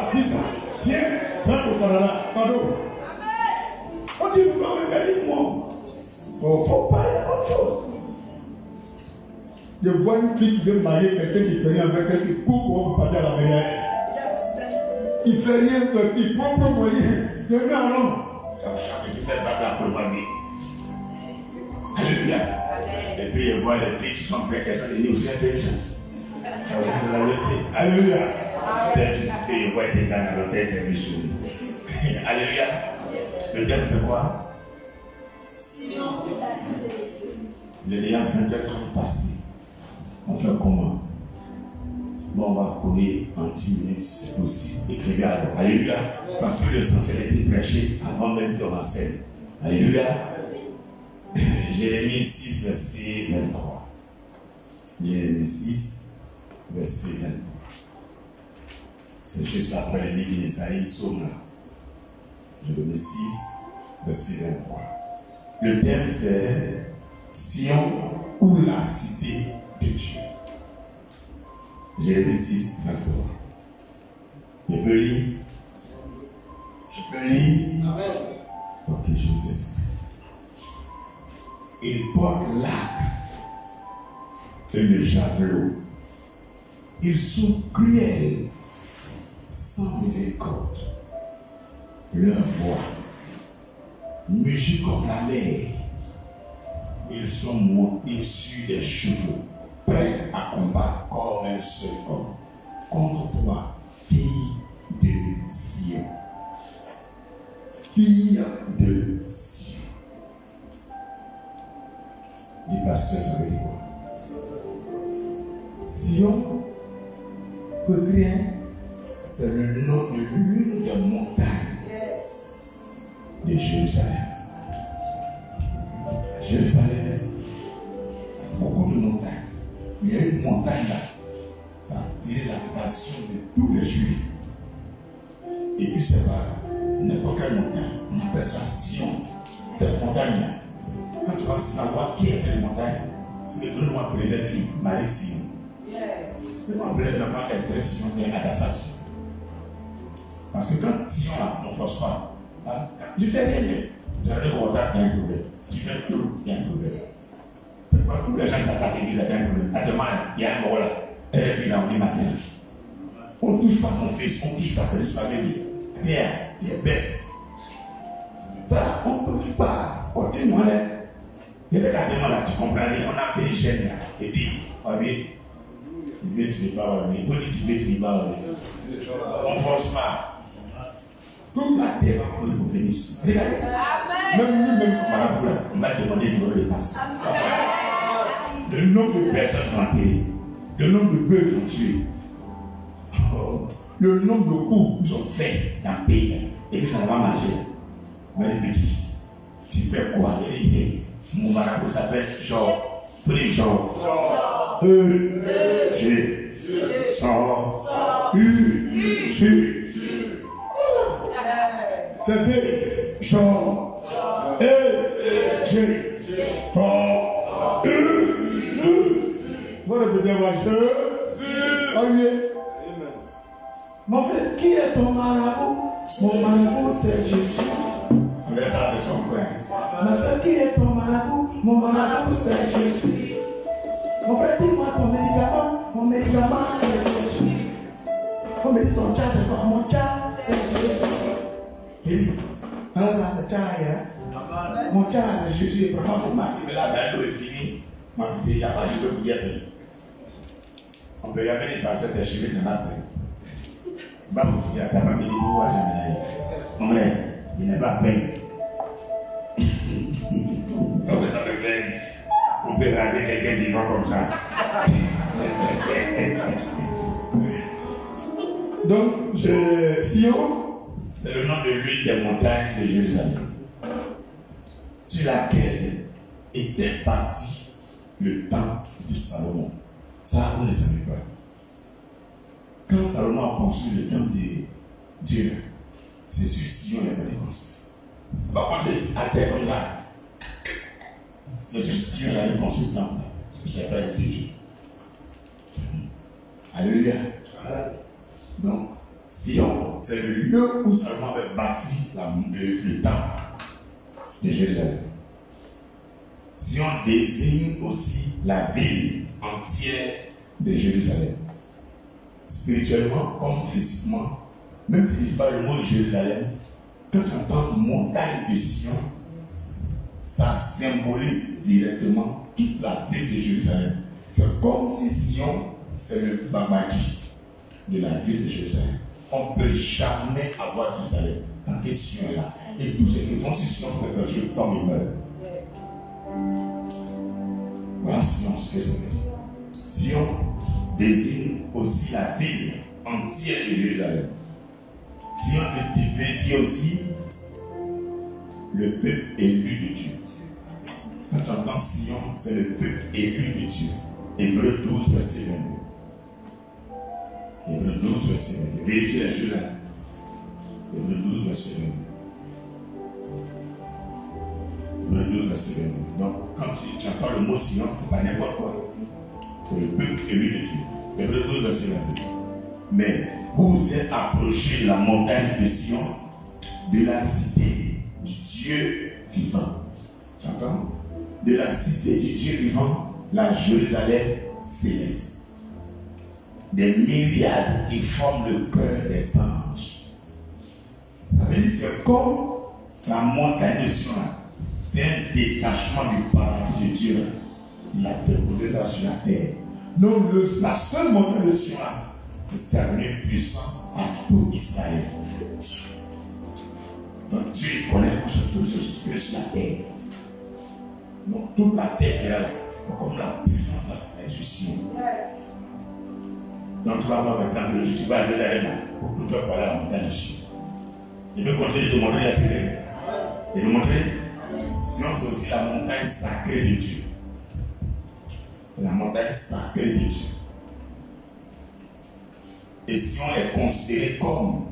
Tiens, prends ton Canada. Pardon. On dit, non, mais dis-moi. Bon, faut parler d'autre chose. Je vois une fille qui veut marier quelqu'un qui fait rien avec elle, qui court pour partir à la mariage. Il fait rien, il prend pour moyen. Il y a un homme. Chaque qui fait bagarre pour le marier. Alléluia. Et puis il voit les filles qui sont prêtes, elles sont aussi intelligentes. Ça aussi de la vérité. Alléluia. Peut-être que je vois tes gars dans la tête et puis alléluia. Le thème c'est quoi? Le lien 22 ans passé. On fait comment? Bon, on va courir en 10 minutes, c'est possible. Écrivez alors. Alléluia. Parce que l'essentiel était prêché avant même de l'enseigne. Alléluia. Jérémie 6, verset 23. Jérémie 6, verset 23. C'est juste après le livre d'Ésaïe, Somme. Jérémie 6, verset 23. Le thème c'est Sion ou la cité de Dieu. Jérémie 6, 23. Je peux lire? Je peux lire? Amen. Ok, je vous explique. Il porte l'arc et le javelot. Ils sont cruels, sans miséricorde. Leur voix mugit comme la mer. Ils sont montés sur des chevaux, prêts à combattre comme un seul homme contre toi, fille de Sion. Fille de Sion. Dis pasteur, ça veut dire quoi? Sion, peu rien, c'est le nom de l'une des montagnes de Jérusalem. Jérusalem, beaucoup de montagnes. Il y a une montagne là, ça a attiré l'attention de tous les juifs. Et puis c'est pas n'importe quelle montagne, on appelle ça Sion. Cette montagne là, quand tu vas savoir qui est cette montagne, c'est que nous appelons les filles Marie Sion. Nous appelons les enfants Esther Sion et Adassa Sion. Parce que quand Sion là, on ne force pas, tu fais rien, mais tu as le contact, il y a un problème. Tu fais tout, il y a un problème. C'est pas tous les gens qui attaquent l'église, il y a un problème. Actuellement, il y a un mot là. Elle est venue là, on est matin. On ne touche pas ton fils, on ne touche pas ton famille. Pierre, tu es bête. Ça, on ne touche pas. Continue, là. Et c'est qu'actuellement là, tu comprends, on a fait une chaîne là. Et puis, oui, tu veux, tu ne veux pas, oui. Tu veux, tu ne veux pas, oui. On ne force pas. Toute la terre va couler pour venir ici. Regardez. Même nous-mêmes, on va demander le nombre de passes. Le nombre de personnes qui ont enterré, le nombre de bœufs qui ont tué, le nombre de coups qu'ils ont fait dans le pays, et puis ça va marcher. Mais les petits, tu fais quoi? Mon marabout s'appelle Jean. Tous les gens. G. Sort. U. G. C'est des Jean. G. Paul. Vous répétez moi, mon frère, qui est ton marabout? Mon marabout, c'est Jésus. Mais ça, c'est son coin. Ma soeur, qui est ton marabout? Mon marabout, c'est Jésus. Mon frère, dis-moi ton médicament. Mon médicament, c'est Jésus. On me dit ton chat, c'est quoi? Mon chat, c'est Jésus. Il dit, alors ça, c'est chat, hein? Mon chat, c'est Jésus. Vraiment, pour moi, mais la belle est finie. Ma fille, il n'y a pas de cheveux pour dire. On peut y amener des personnes des cheveux dans la paix. Bah, il y a quand même des bouts à jamais. Mon frère, il n'est pas peine. Donc, ça peut faire. On peut raser quelqu'un qui va comme ça. Donc, Sion, c'est le nom de l'une des montagnes de Jérusalem, sur laquelle était bâti le temple de Salomon. Ça, on ne savait pas. Quand Salomon a construit le temple de Dieu, c'est sur Sion qu'il a été construit. On va prendre à terre comme ça. C'est sur Sion qu'il a été construit le temple. C'est pas de Dieu. Alléluia. Donc, Sion, c'est le lieu où Salomon avait bâti le temple de Jérusalem. Sion désigne aussi la ville entière de Jérusalem. Spirituellement comme physiquement, même si tu dis pas le mot de Jérusalem, quand tu entends montagne de Sion, ça symbolise directement toute la ville de Jérusalem. C'est comme si Sion c'est le Babadi de la ville de Jérusalem. On ne peut jamais avoir Jérusalem. La question est là. Et tous ceux qui vont sur Sion peuvent être comme ils meurent. Voilà Sion, ce que ça veut dire. Sion désigne aussi la ville entière de Jérusalem. Sion veut dire aussi le peuple élu de Dieu. Quand tu entends Sion, c'est le peuple élu de Dieu. Hébreux 12, verset 22. Hébreux 12, verset 22. Vérifiez la chose là. Hébreux 12, verset 22. Hébreux 12, verset 22. Donc, quand tu entends le mot Sion, c'est pas n'importe quoi. C'est le peuple élu de Dieu. Hébreux 12, verset 22. Mais vous êtes approchés de la montagne de Sion, de la cité du Dieu vivant. Tu entends? De la cité du Dieu vivant, la Jérusalem céleste. Des myriades qui forment le cœur des anges. Ça veut dire que c'est comme la montagne de Sion. C'est un détachement du paradis de Dieu. Il a déposé ça sur la terre. Donc la seule montagne de Sion, c'est à donner puissance à tout Israël. Donc Dieu connaît tout ce qui est sur la terre. Donc toute la terre est là, comme la puissance de la Sion. Donc tu vas voir maintenant que tu vas aller là pour que tu vas parler à la montagne de Sion. Je vais continuer de te montrer la série. Et de montrer, sinon c'est aussi la montagne sacrée de Dieu. C'est la montagne sacrée de Dieu. Et Sion est considéré comme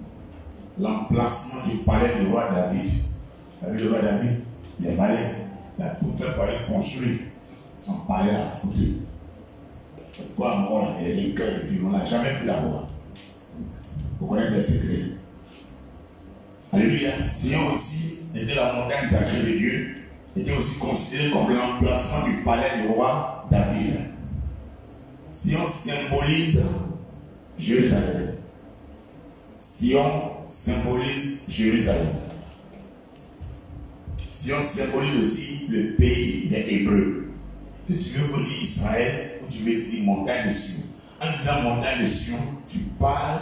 l'emplacement du palais du roi David. Vous savez, le roi David, les palais, il a tout un palais construit. Son palais à côté. Pourquoi encore il y a les cœurs depuis, on n'a jamais pu l'avoir. Vous connaissez les secrets. Alléluia. Sion aussi était la montagne sacrée de Dieu, était aussi considéré comme l'emplacement du palais du roi David. Sion symbolise Jérusalem. Sion symbolise Jérusalem. Sion symbolise aussi le pays des Hébreux. Si tu veux dire Israël ou tu veux dire montagne de Sion, en disant montagne de Sion, tu parles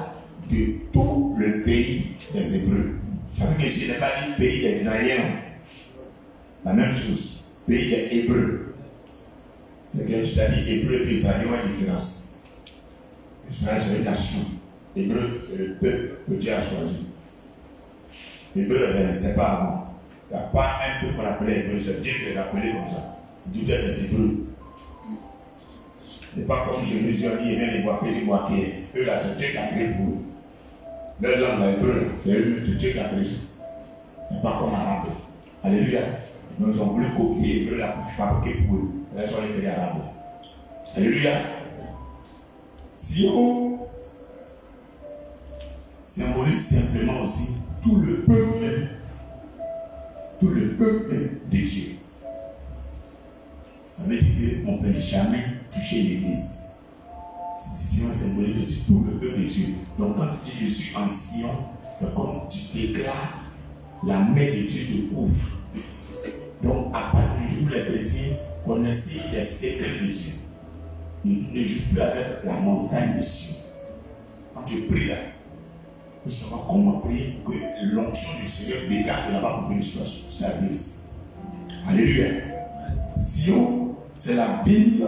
de tout le pays des Hébreux. Ça veut dire que je n'ai pas dit pays des Israéliens. La même chose, pays des Hébreux. C'est que je t'ai dit Hébreux et Israélien ont une différence. Israël, c'est une nation. Hébreu, c'est le peuple que Dieu a choisi. Hébreu, je ne sais pas avant. Il n'y a pas un peuple qu'on appelait Hébreu, c'est Dieu qui l'a appelé comme ça. Dieu est des Hébreux. Ce n'est pas comme chez nous, ils viennent les Boakés. Eux là, c'est Dieu qui a créé pour eux. Leur langue, l'hébreu, c'est eux, c'est Dieu qui a créé ça. Ce n'est pas comme arabe. Alléluia. Nous avons voulu copier Hébreu là pour fabriquer pour eux. Là, ils sont les créés arabes. Alléluia. Sion symbolise simplement aussi tout le peuple de Dieu. Ça veut dire qu'on ne peut jamais toucher l'église. Sion symbolise aussi tout le peuple de Dieu. Donc quand tu dis je suis en Sion, c'est comme tu déclares la main de Dieu te couvre. Donc à partir de tous les chrétiens connaissez les secrets de Dieu. Ne joue plus avec la montagne de Sion. Quand tu pries là, tu sauras comment prier pour que l'onction du Seigneur dégage de là-bas pour venir sur la vie. Alléluia. Sion, c'est la ville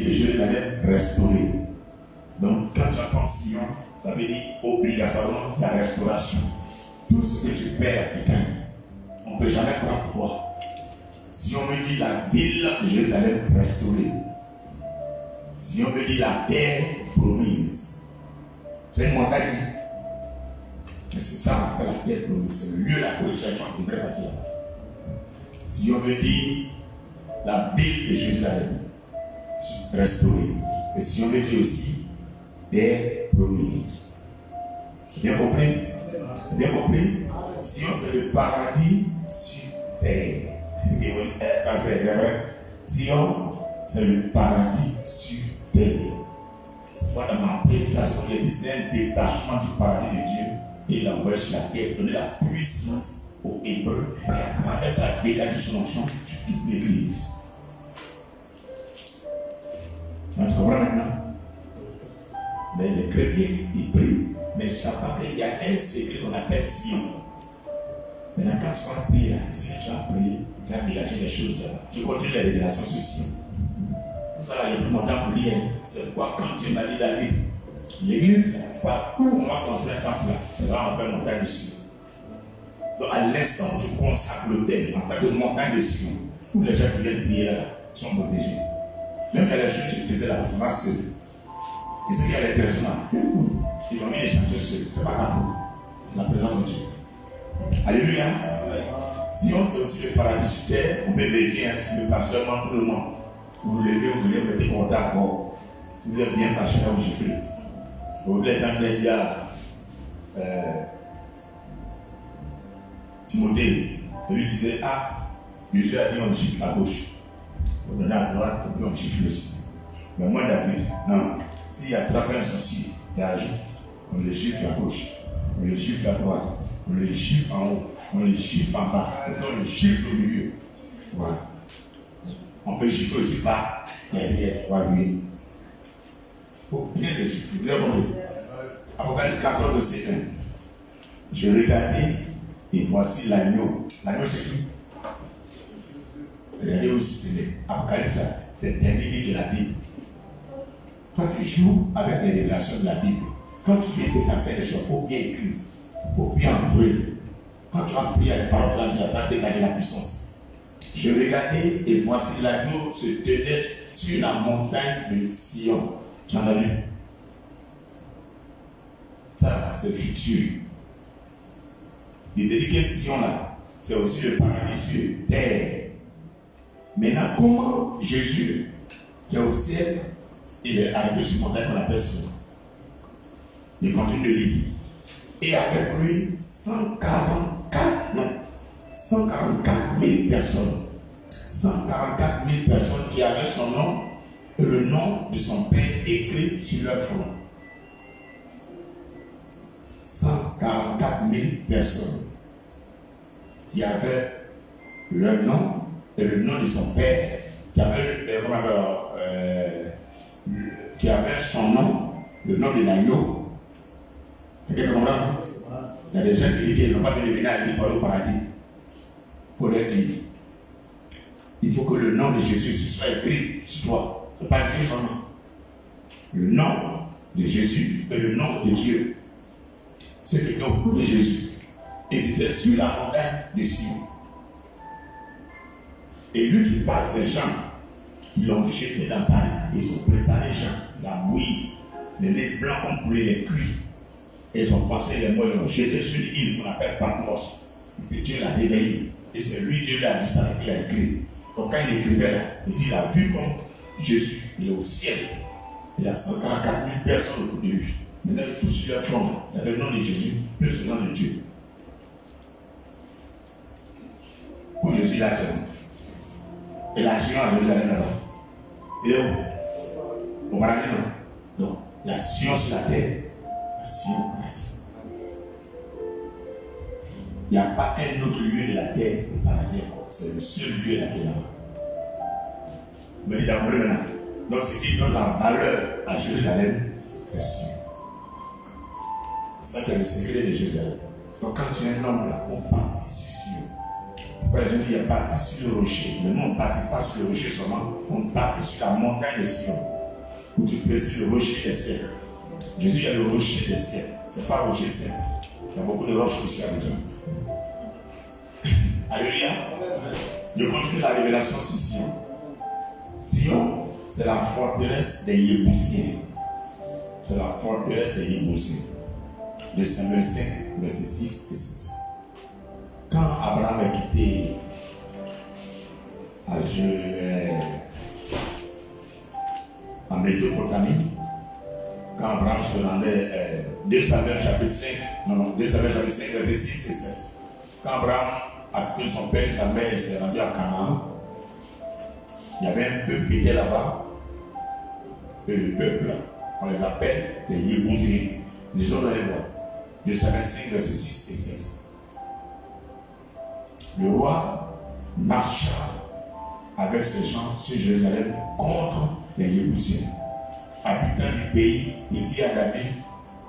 de Jérusalem restaurée. Donc quand tu entends Sion, ça veut dire obligatoirement la restauration. Tout ce que tu perds, putain, on ne peut jamais prendre toi. Si on me dit la ville de Jérusalem restaurée, si on me dit la terre promise, c'est une montagne. Mais c'est ça qu'on appelle la terre promise, c'est le lieu là où les chercheurs sont préparés. Si on me dit la ville de Jérusalem restaurée, et si on me dit aussi terre promise. C'est bien compris? C'est bien compris? Si on c'est le paradis sur terre. C'est vrai. Sion, c'est le paradis sur terre. C'est quoi dans ma prédication, il dit c'est un détachement du paradis de Dieu et il envoie sur la terre, donner la puissance aux Hébreux et à travers ça dégager son onction sur toute l'église. On comprend maintenant? Mais les chrétiens, ils prient, mais ils ne savent pas qu'il y a un secret qu'on appelle Sion. Maintenant, quand tu vas prier là, tu vas prier, tu vas mélanger les choses là. Tu continues les révélations sur Sion. Ça là, le plus longtemps pour lire, c'est quoi quand Dieu m'a dit David? L'église, on va construire un temple là, c'est là on appelle montagne de Sion. Donc à l'instant où tu consacres l'autel en tant que montagne de Sion, tous les gens qui viennent prier là sont protégés. Même quand les choses que tu faisais là, c'est pas seul. Et c'est qu'il y a des personnes là, ils ont mis les chanteurs seuls, c'est pas la faute, c'est la présence de Dieu. Alléluia. Sion c'est aussi le paradis sur terre, on peut vérifier si le pasteur ment tout le monde. Vous vous levez, vous voulez vous mettez content encore. Vous êtes bien fâché là où je fais. Vous voulez être en dire Timothée, celui qui disait ah, Jésus a dit on gifle à gauche. On donne à droite, et puis on gifle aussi. Mais moi, David, non. S'il y a attrapé un sourcil, il ajoute, on le gifle à gauche, on le gifle à droite, on le gifle en haut, on le gifle en bas, et puis on le gifle au milieu. Voilà. On peut gifler aussi par derrière, voilà lui. Il faut bien le gifler. Vous avez compris? Apocalypse 14, verset 1. Je regardais et voici l'agneau. L'agneau c'est qui? Regardez aussi, Apocalypse, c'est le dernier livre de la Bible. Toi, tu joues avec les révélations de la Bible. Quand tu fais des enseignes, il faut bien écrire, il faut bien brûler. Quand tu vas prier avec les paroles, tu vas dégager la puissance. Je regardais et voici l'agneau se tenait sur la montagne de Sion. Tu en as vu? Ça, c'est le futur. Il te dit que Sion là, c'est aussi le paradis sur terre. Maintenant, comment Jésus, qui est au ciel, il est arrivé sur montagne qu'on appelle Sion. Il continue de lire. Et avec lui, 144 000 personnes. 144 000 personnes qui avaient son nom et le nom de son père écrit sur leur front. 144 000 personnes qui avaient leur nom et le nom de son père, qui avait son nom, le nom de l'agneau. Quelqu'un comprend? Il y a des gens qui disent qu'ils n'ont pas de venir à l'île au paradis. Pour leur dire, il faut que le nom de Jésus soit écrit sur toi. Ce n'est pas écrit son nom. Le nom de Jésus et le nom de Dieu. C'est le nom de Jésus. Ils étaient sur la montagne de Sion. Et lui qui parle, c'est Jean. Ils l'ont jeté dans Paris. Ils ont préparé Jean. Il a bouilli. Les lait blancs ont brûlé les cuits. Et ils ont passé les mots. Ils l'ont jeté sur l'île qu'on appelle Patmos. Et puis Dieu l'a réveillé. Et c'est lui, Dieu l'a dit ça, qu'il a écrit. Donc quand il écrivait là, il dit, il a vu comme Jésus, il est au ciel. Il y a 144 000 personnes autour de lui. Maintenant, il pousse sur leur front. Il y a le nom de Jésus, plus le nom de Dieu. Où Jésus l'a tenu. Et la Sion à Jérusalem là-bas. Et où? Au paradis, non. Donc, la Sion sur la terre, la Sion au paradis. Il n'y a pas un autre lieu de la terre au paradis encore. C'est le seul lieu de la terre là-bas. Mais il y a compris maintenant. Donc, ce qui donne la valeur à Jérusalem, c'est Sion. C'est ça qui est le secret de Jérusalem. Donc, quand tu es un homme là, on partit sur Sion. Pourquoi Jésus dit, il n'y a parti sur le rocher. Mais nous, on ne partit pas sur le rocher seulement. On partit sur la montagne de Sion. Où tu précises le rocher des siècles. Jésus, il y a le rocher des siècles. Ce n'est pas le rocher simple. Il y a beaucoup de roches ici avec toi. Alléluia. Je continue la révélation sur Sion. Sion, c'est la forteresse des Yébousiens. C'est la forteresse des Yébousiens. De Samuel 5, versets 6 et 7. Quand Abraham a quitté en Mésopotamie, quand Abraham se rendait 2 Samuel chapitre 5, 2 Samuel chapitre 5, versets 6 et 7. Quand Abraham a pris son père et sa mère et s'est rendu à Canaan, il y avait un peuple qui était là-bas. Et le peuple, on les appelle les Yébousiens. Les gens allaient voir. 2 Samuel 5, versets 6 et 7. Le roi marcha avec ses gens sur Jérusalem contre les Yébousiens. habitant du pays, il dit à David,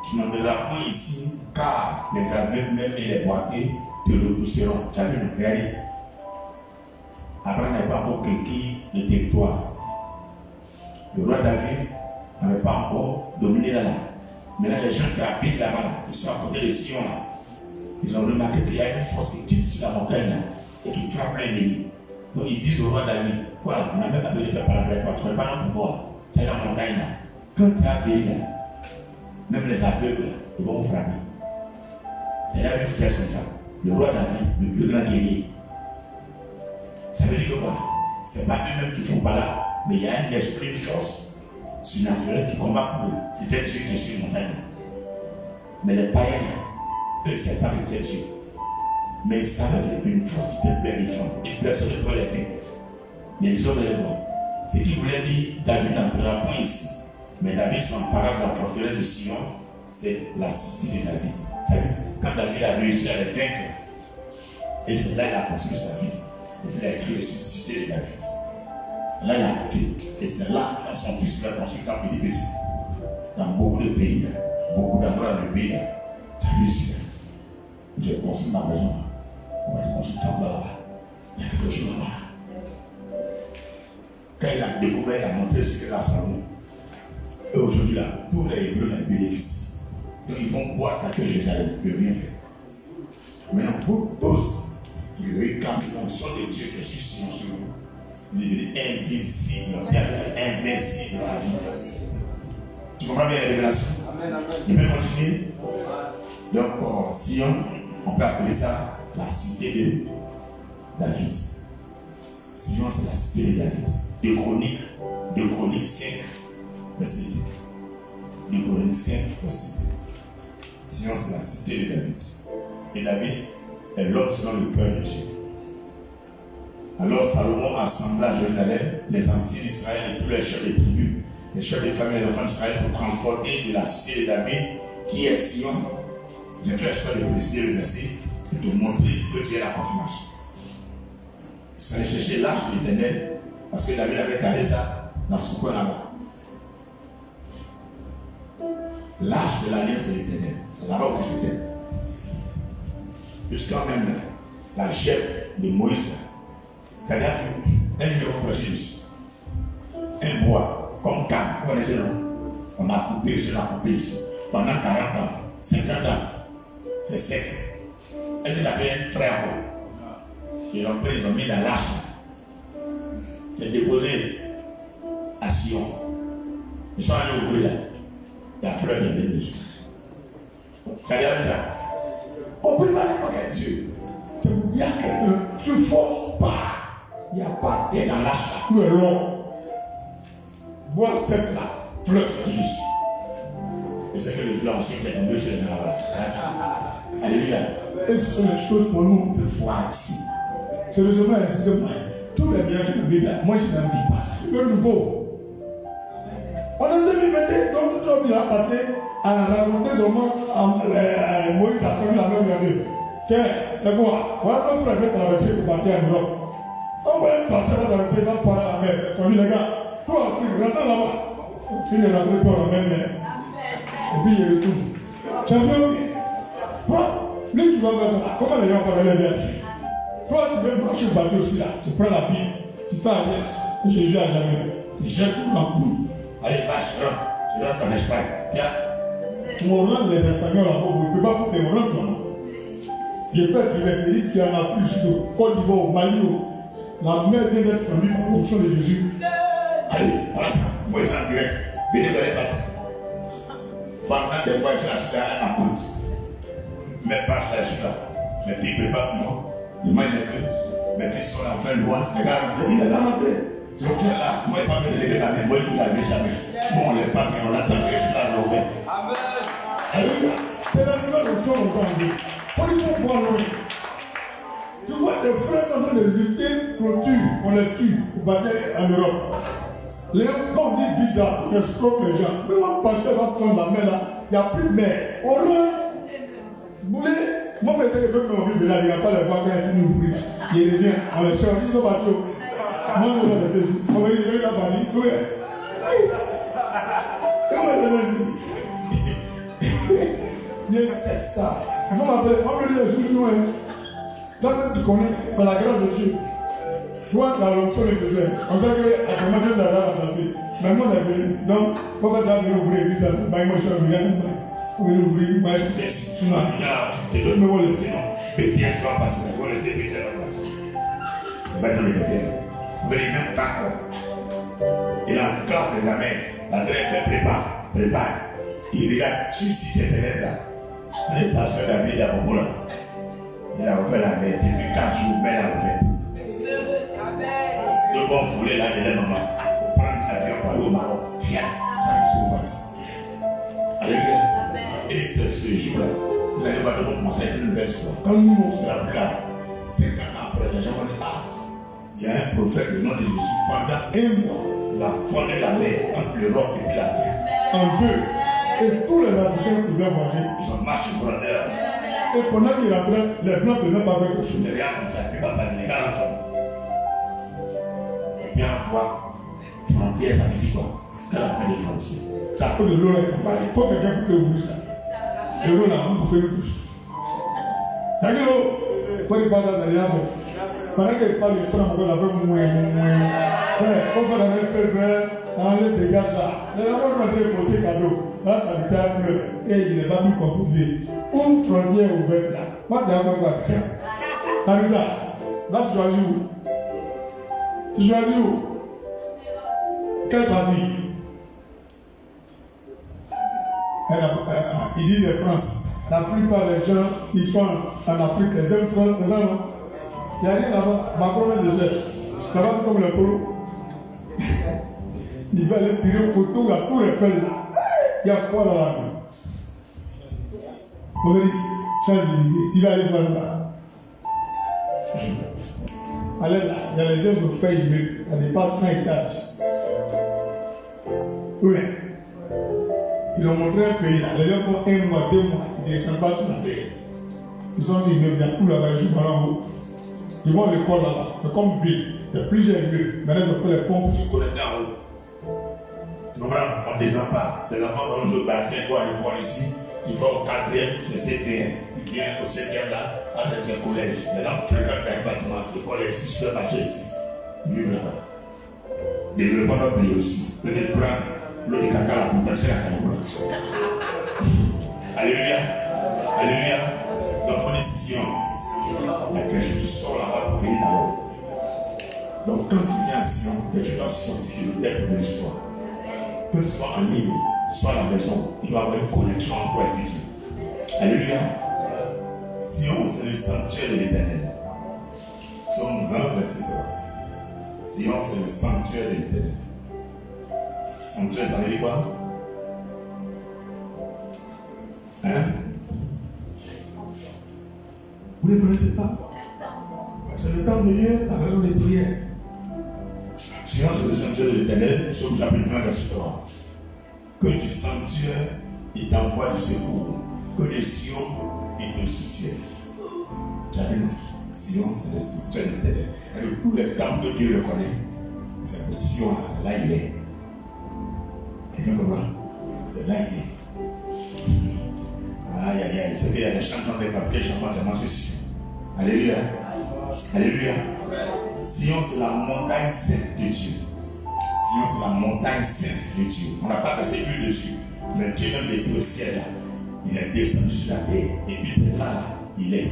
tu n'entreras point ici, car les aveugles même et les boiteux te repousseront. Tu as vu, regardez. Abraham n'avait pas encore conquis le territoire. Le roi David n'avait pas encore dominé là-bas. Maintenant, les gens qui habitent là-bas, qui sont à côté de Sion, là, ils ont remarqué qu'il y a une force qui tire sur la montagne là, et qui frappe l'ennemi. Donc ils disent au roi David, voilà, on n'a même pas besoin de faire parler avec toi, tu n'as pas le pouvoir. Tu es dans la montagne là. Quand tu as veillé là, même les aveugles, ils vont vous frapper. C'est là une flèche comme ça. Le roi David, le plus grand guerrier. Ça veut dire que quoi? C'est pas eux-mêmes qui font pas là, mais il y a un esprit, une force surnaturelle qui combat pour eux. C'est un Dieu qui est sur une montagne. Mais les païens, eux, ne savent pas que c'est Dieu. Mais ils savent qu'il y a une force qui te plaît, une force. Et personne ne peut les faire. Mais ils ont les voir. Ce qui voulait dire, David n'entrera pas ici. Mais David s'empara de la forteresse de Sion, c'est la cité de David. Quand David a réussi à les vaincre, et c'est là qu'il a construit sa vie. Il a écrit sur la cité de David. Là, il a habité. Et c'est là que son fils l'a construit dans petit. Dans beaucoup de pays, beaucoup d'endroits dans le pays, tu as réussi. J'ai construit ma maison. On va construire un là-bas. Il y a quelque chose là-bas. Quand il a découvert, il a montré ce que c'est sa vie. Et aujourd'hui, là, tous les Hébreux en bénéficient. Donc, ils vont boire parce que Jérusalem ne peut rien faire. Maintenant, vous tous, qui réclament le son de Dieu qui est sur vous, vous devenez invisible, invincible dans la vie. Tu comprends bien la révélation? Il peut continuer. Donc, Sion, on peut appeler ça la cité de David. Sion, c'est la cité de David. De Chroniques 5, verset 2. De Chroniques 5, verset 2. Sion, c'est la cité de David. Et David est l'homme selon le cœur de Dieu. Alors Salomon assembla à Jérusalem les anciens d'Israël et tous les chefs des tribus, les chefs des familles et les enfants d'Israël pour transporter de la cité de David, qui est Sion. J'ai fait exprès de préciser le verset et de montrer que tu es la confirmation. Ils allaient chercher l'arche de l'Éternel parce que David avait gardé ça dans son coin là-bas. L'arche de l'alliance de l'Éternel, c'est là-bas où c'était. Jusqu'à même la gêne de Moïse, Kadhafi, elle vient reprocher dessus. Un bois, comme canne, vous connaissez non? On a coupé ici, on a coupé ici. Pendant 40 ans, 50 ans, c'est sec. Est-ce que ça fait un très bon? Ils l'ont pris, ils ont mis dans l'arche. C'est déposé à Sion. Ils sont allés ouvrir là. Il y a fleur qui est venue dessus. Kadhafi, ça. On ne peut pas n'importe quel Dieu. Il y a quelqu'un plus fort, pas. Il n'y a pas et dans l'arche, tout est long. Bois sec là, fleur qui dessus. Et c'est que le blanc ensuite est tombé chez les là-bas. Alléluia. Et ce sont les choses pour nous de voir ici. C'est le sommet, excusez-moi. Tous les biens de la Bible, moi je n'en dis pas ça. Le nouveau. On a 2021, donc tout le monde a passé à raconter comment Moïse a fait la même année. Tiens, c'est quoi? Voilà, on peut traverser pour partir en Europe. On va passer dans le pays, on va parler à la mer. On dit les gars, toi, tu rentres là-bas. Tu ne rentres pas à la même mer. Et puis il retourne. Tu as vu? Toi, lui qui va faire ça, comment les gens vont parler bien? Toi, tu veux marcher au bateau aussi là. Tu prends la Bible, tu fais alliance. Jésus à jamais. Tu jettes tout en boule. Allez, vache, rentre. Tu rentres en Espagne. Viens. On rentre les Espagnols là-bas, on ne peut pas porter, on rentre là. Je peux dire les pays qui en a plus de Côte d'Ivoire, au Mali, la mer vient d'être perdue en fonction de Jésus. Allez, voilà ça. Moi, ils sont en direct. Venez dans les pattes. Pendant des mois, je suis assis à la pointe. Mes pages là, je suis là. Mes filles préparent pour moi. Imagine que mes filles sont là, en train de loin. Les gars, il est là, rentré. Je suis là, moi, je ne vais pas me lever la main. Moi, je ne vais jamais. Bon, on les passe, on attend que je suis là, Amen. Alléluia. C'est la nouvelle option aujourd'hui. Faut lui pouvoir louer. Tu vois des frères en train de lutter clôture, on les tue, au bataille en Europe. Les quand on dit visa, on escroque les gens. Mais on passe va prendre la mer là, il n'y a plus de mer. On loin. Boulé, moi je sais que même on vit de là, il n'y a pas de vacances, il finit d'ouvrir. Il revient, on les change, ils sont battus. Moi je vais laisser ici. On va dire, il a banni. c'est ça. Il faut m'appeler, on me dit les choses nous. Là, tu connais, c'est la grâce de Dieu. Toi, dans l'option de Joseph, on sait qu'à comment Dieu t'a remplacé. Mais moi, on est venu. Donc, pourquoi tu as venu ouvrir l'église? Moi, je suis venu. Vous venez ouvrir, moi, je teste. Tu m'as dit, tu me vois laisser, non? Mais bien, je vais passer. Je vais laisser Peter en partie. Ben, non, il est bien. Vous venez même pas. Il enclenche les amènes. André prépare. Il regarde, tu si tu étais là. On est passé à la vie d'Abobo là. Il a refait la veille. Depuis 4 jours, mais il a refait. Le bon poulet là, il est maman. Pour prendre l'avion pour aller au Maroc. Fier. Alléluia. Et c'est ce jour-là, vous allez voir de votre conseil une nouvelle histoire. Quand nous, on se rappellera, 50 ans après, les gens vont dire, ah, il y a un prophète, le nom de Jésus, pendant 1 mois, il a fondé la mer entre l'Europe et puis l'Afrique. En deux. Et tous les Africains pouvaient manger. Ils ont marché pour la terre. Et pendant qu'il rentrait, les Blancs ne pouvaient pas faire quelque chose. Les rien comme ça, ils ne pouvaient pas parler les gars ensemble. Et bien, on voit, frontière, ça veut dire quoi? Qu'à la fin des frontières. Ça peut de l'eau là, il faut parler. Il faut que quelqu'un puisse ouvrir ça. Et l'eau là, on peut faire une touche. D'accord? Quand il passe à derrière, pendant qu'il parle de ça, on peut l'appeler moins. On va dans le fait dans les dégâts là. Les enfants vont entrer pour ces cadeaux. Là, tu as vu, et il n'est pas plus composé. Une frontière ouverte là. Moi, tu as vu quoi? Tabitha, là, tu choisis où? Tu choisis où? Quelle partie? Ils disent la France. La plupart des gens qui sont en Afrique, les aiment France, c'est ça non? Il y a rien là-bas. Ma promesse de cherche. Là-bas, comme le polo. Il va aller tirer au couteau à tous les feux là. Il y a quoi dans la main? On va dire, Champs-Élysées, tu vas aller voir là. Allez là, il y a les gens qui font immeuble, il y a des pas 100 étages. Oui. Ils ont montré un pays là, les gens font 1 mois, 2 mois, ils ne descendent pas sur la terre. Ils sont sur immeuble, il y a tout là-bas, ils jouent par en haut. Ils vont à l'école là-bas, c'est comme ville, il y a plusieurs immeubles. Maintenant, ils font les pompes pour se connecter en haut. On ne descend pas. Les enfants sont jouer au basket à l'école ici. Tu vas au 4e, c'est CT1. Tu viens au 7e là, c'est le collège. Les gens fréquentent les bâtiments. L'école est ici, je peux marcher ici. Ils vivent là-bas. Développement notre pays aussi. Peut-être prendre l'eau de caca là pour passer la caille. Alléluia. Alléluia. Donc on est Sion. Il y a quelque chose qui sort là-bas pour venir là-haut. Donc quand tu viens à Sion, tu dois sortir du thème de l'histoire. Que ce soit en ligne, soit à la maison, il doit y avoir une connexion entre toi et Dieu. Alléluia. Sion, c'est le sanctuaire de l'Éternel. Somme 20, verset 3. Sion, c'est le sanctuaire de l'Éternel. Sanctuaire, ça veut dire quoi? Hein? Vous ne connaissez pas? C'est le temps de Dieu, la raison des prières. Sion, c'est le sanctuaire de l'Éternel, Somme chapitre 20, verset 3. Que du sanctuaire, il t'envoie du secours. Que de Sion, il te soutient. Tu as vu? Sion, c'est le sanctuaire de l'Éternel. Et tous les temples que Dieu le connaît, c'est que Sion, c'est là il est. Quelqu'un comprend? C'est là il est. Aïe, aïe, aïe. C'est qu'il y a des chanteurs qui fabriquent des chansons tellement sur Sion. Alléluia. Alléluia. Sion, c'est la montagne sainte de Dieu. Sion, c'est la montagne sainte de Dieu. On n'a pas passé plus dessus. Mais Dieu même depuis au ciel là. Il est descendu sur la terre. Et puis c'est là, il est.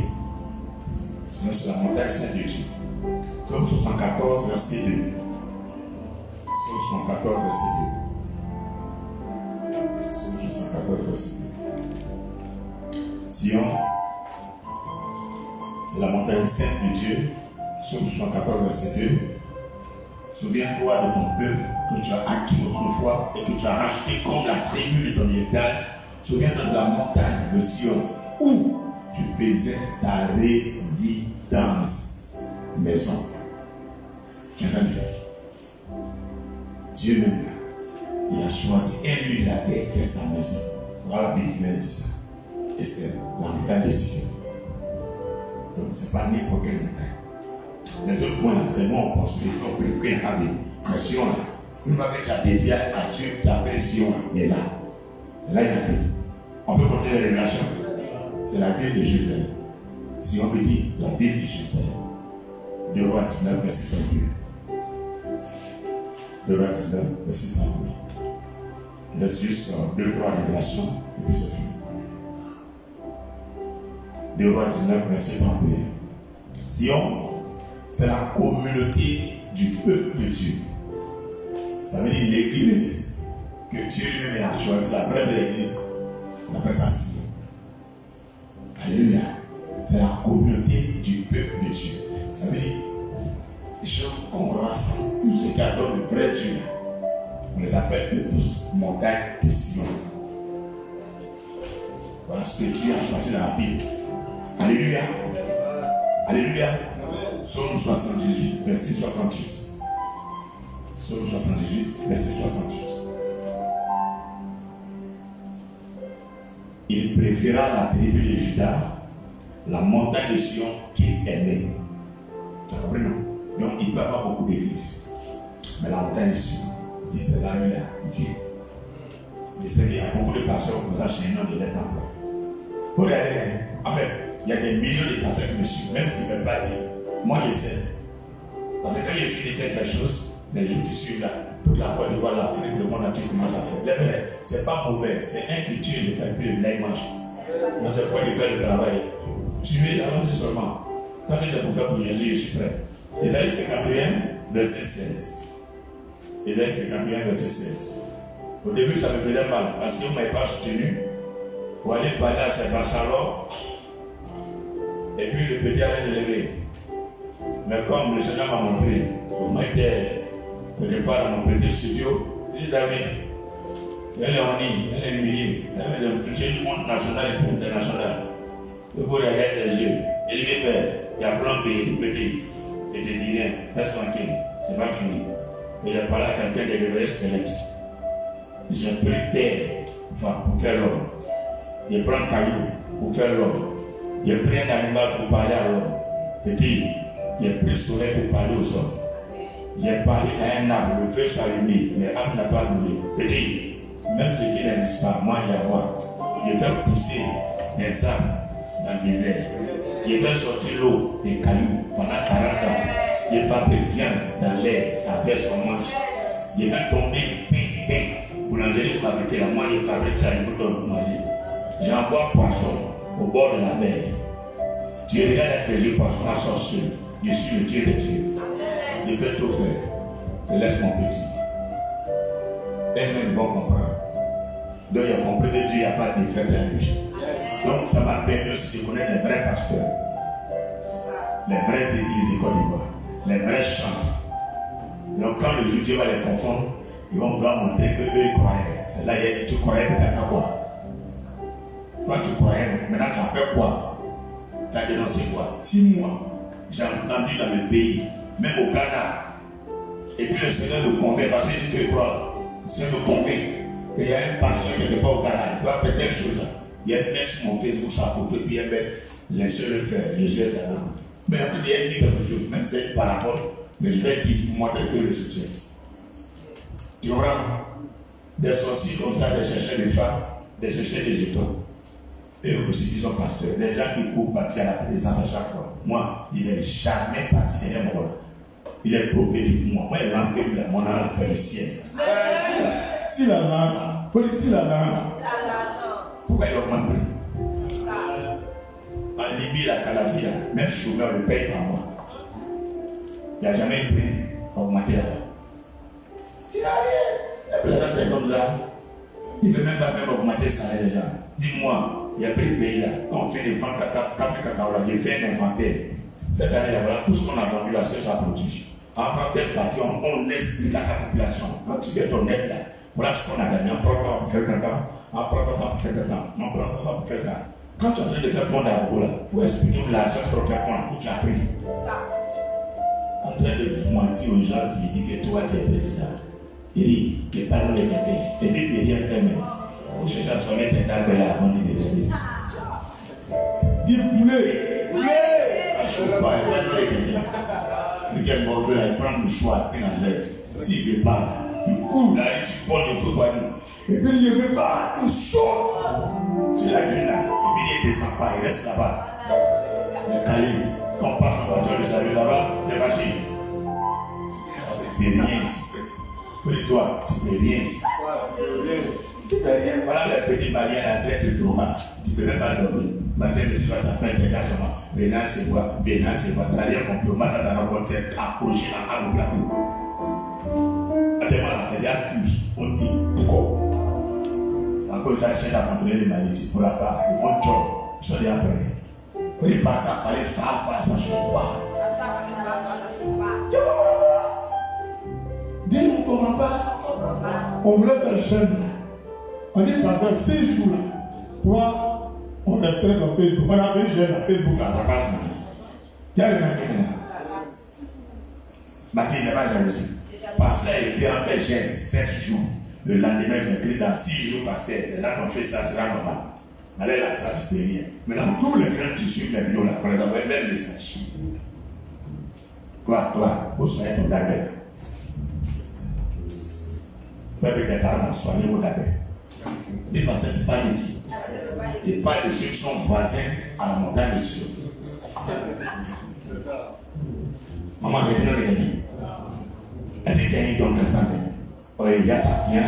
Sinon, c'est la montagne sainte de Dieu. Psaume 74, verset 2. Psaume 74, verset 2. Psaume 74, verset 2. Sion, c'est la montagne sainte de Dieu. Psaume 74, verset 2. Souviens-toi de ton peuple que tu as acquis autrefois et que tu as racheté comme la tribu de ton héritage. Souviens-toi de la montagne de Sion où tu faisais ta résidence, maison. Tu as entendu? Dieu même, il a choisi un lieu de la terre qui est sa maison. Voilà la Bible qui dit ça. Et c'est la montagne de Sion. Donc ce n'est pas n'importe quelle montagne. Les autres points, c'est nous on construit, on peut créer un habit. Mais Sion là, une fois que tu as dédié à Dieu, tu as appelé Sion, il est là. Là il habite. On peut continuer les révélations. c'est la ville de Jérusalem. Si on me dit la ville de Jérusalem, 2 Rois 19, verset 32. 2 Rois 19, verset 32. Laisse juste 2-3 révélations et puis c'est fini. 2 Rois 19, verset 31. Sion, c'est la communauté du peuple de Dieu. Ça veut dire l'église que Dieu lui-même a choisi, la vraie de l'église. On appelle ça Sion. Alléluia. C'est la communauté du peuple de Dieu. Ça veut dire les gens qu'on rassemble, tous ces cadeaux de vrai Dieu. On les appelle tous montagnes de Sion. Voilà ce que Dieu a choisi dans la Bible. Alléluia. Alléluia. Psaume 78, verset 68. Psaume 78, verset 68. Il préféra la tribu de Juda, la montagne de Sion qu'il aimait. Tu as compris, non? Donc il ne peut pas beaucoup d'églises. Mais la montagne de Sion, il dit c'est là où il a Dieu. Je sais qu'il y a beaucoup de pasteurs comme ça chez nous de l'État. En fait, il y a des millions de pasteurs qui me suivent, même s'ils ne veulent pas dire. Moi, je sais. Parce que quand il fini quelque chose, les gens qui suivent là, toute la Côte d'Ivoire, l'Afrique, le monde entier commence à faire. C'est pas mauvais, c'est un culture de faire plus de l'image. Non, c'est pas de faire le travail. Suivez, allons-y seulement. Tant que c'est pour faire pour Jésus, je suis prêt. Isaïe 51, verset 16. Isaïe 51, verset 16. Au début, ça me faisait mal parce que vous ne m'avez pas soutenu. Pour aller parler à Saint-Barchalor. Et puis le petit allait de lever. Mais comme le Seigneur m'a montré, moi j'étais quelque part dans mon petit studio, il dit David, elle est en ligne, elle est humiliée, elle est touchée du monde national et international. Le beau regarde les yeux, il dit Père, il y a plein de pays, petit, et te dit rien, reste tranquille, c'est pas fini. Il a parlé à quelqu'un de réveiller squelette. J'ai pris terre pour faire l'homme. Il prend un caillou pour faire l'homme. Il pris un animal pour parler à l'homme. Petit, il pris le soleil pour parler aux hommes. J'ai parlé à un arbre, le feu s'allumer, mais l'arbre n'a pas brûlé. Petit, même ce qui n'existe pas, moi il y a voir. Il fait pousser des arbres dans le désert. Il fait sortir l'eau des cailloux pendant 40 ans. Il fabrique viande dans l'air, ça fait son manche. Il fait tomber pain. Boulangerie fabriquer la moi, il fabrique ça, il vous donne pour manger. J'envoie poisson au bord de la mer. Tu regardes avec les yeux poisson à sorcier. Je suis le Dieu de Dieu. Je peux tout faire. Laisse mon petit. Elles-mêmes vont comprendre. Donc il a compris que Dieu, il n'y a pas de défaite à lui. Donc ça m'a permis aussi de connaître les vrais pasteurs. Les vraies églises de Côte d'Ivoire. Les vrais chantres. Donc quand le Dieu va les confondre, ils vont vouloir montrer qu'eux ils croyaient. C'est là qu'il a dit tu croyais que tu as fait quoi? Toi tu croyais, maintenant tu as fait quoi? Tu as dénoncé quoi? 6 mois, j'ai entendu dans le pays, même au Ghana. Et puis le Seigneur nous convainc, parce qu'il dit que croire. Le Seigneur nous convainc. Et il y a un pasteur qui n'était pas au Ghana, il doit faire quelque chose. Il y a une messe sur mon Facebook, sa photo, et puis il y a laissez le faire, les jeux là. Mais en fait, il a dit quelque chose, même si c'est par rapport, mais je vais dire, moi je te le soutiens. Tu comprends? Des sorciers comme ça, des chercheurs de femmes, des chercheurs des jetons. Et aussi, disons pasteur, des gens qui courent partir à la présence à chaque fois. Moi, il n'est jamais parti derrière moi. Il est prophétique. Moi, il est rentré de mon âme, c'est le ciel. Si la langue, si la langue, pourquoi il augmente le prix? En Libye, la Calafia, même chômeur le paye par moi. Il n'y a jamais eu prix augmenté là-bas. Tu n'as rien. Le président comme ça, il ne peut même pas augmenter ça les gens. Dis-moi, il y a pris le pays là. Quand on fait des ventes cacao là, j'ai fait un inventaire. Cette année là, voilà tout ce qu'on a vendu là, ce que ça produit. En telle partie, on explique à sa population. Quand tu fais ton net là, voilà ce qu'on a gagné. On prend ça pour faire temps, on prend ça pour faire temps, on prend ça pour faire ça. Quand tu es en train de faire ton d'argent là, pour expliquer l'argent pour faire ton, tu as pris. En train de mentir aux gens, tu dis que toi tu es président. Il dit, les parents les gâtés, et puis il n'y a rien fait même. Vous cherchez à soigner tes darbes là avant de les aider. Dis poulet, ça chauffe pas, il va les gâter. Regarde mon frère, il prend le choix, il en lève. S'il ne veut pas, il coule là, il supporte le tout. Et puis il ne veut pas, il saute. C'est la grille là. Et puis il ne descend pas, il reste là-bas. Le calibre, quand on passe en voiture de salut là-bas, c'est facile. Tu ne peux rien ici. Pour toi, tu ne peux rien ici. Tu ne peux rien. Voilà le petit malien à la tête de trauma. Tu ne peux même pas dormir. Maintenant, tu vas t'appeler tes gars seulement. Bénin, c'est quoi? Bénin, c'est quoi? Tu n'as rien compris. Maintenant, tu as rencontré accroché là, à l'eau. Actuellement, c'est déjà cuit. On dit pourquoi? C'est encore ça, cherche à contrôler les maladies. Pour la part, ils vont job. Ils sont déjà prêts. Quand ils passent à parler, ça ne change pas. Dis, on ne comprend pas. On voulait faire jeune. On dit passer 6 jours là. Toi, on resterait dans Facebook. On avait une jeune à Facebook là. Il y a une maquette. Ma fille n'est pas jalousie. Pasteur écrit en fait jeune 7 jours. Le lendemain, je m'écris dans 6 jours, pasteur. C'est là qu'on fait ça, c'est là normal. Allez là, ça, tu peux rien. Maintenant, tous les gens qui suivent les vidéos là, on les envoie le même message. Toi, vous soyez ton d'accord. Peuple des parents, soignez vos d'accord. Dis parce que c'est pas de qui. Et pas de ceux qui sont voisins à la montagne de Sion. Maman, j'ai bien regardé. Est-ce que tu as eu ton testament? Oui, il y a ça bien.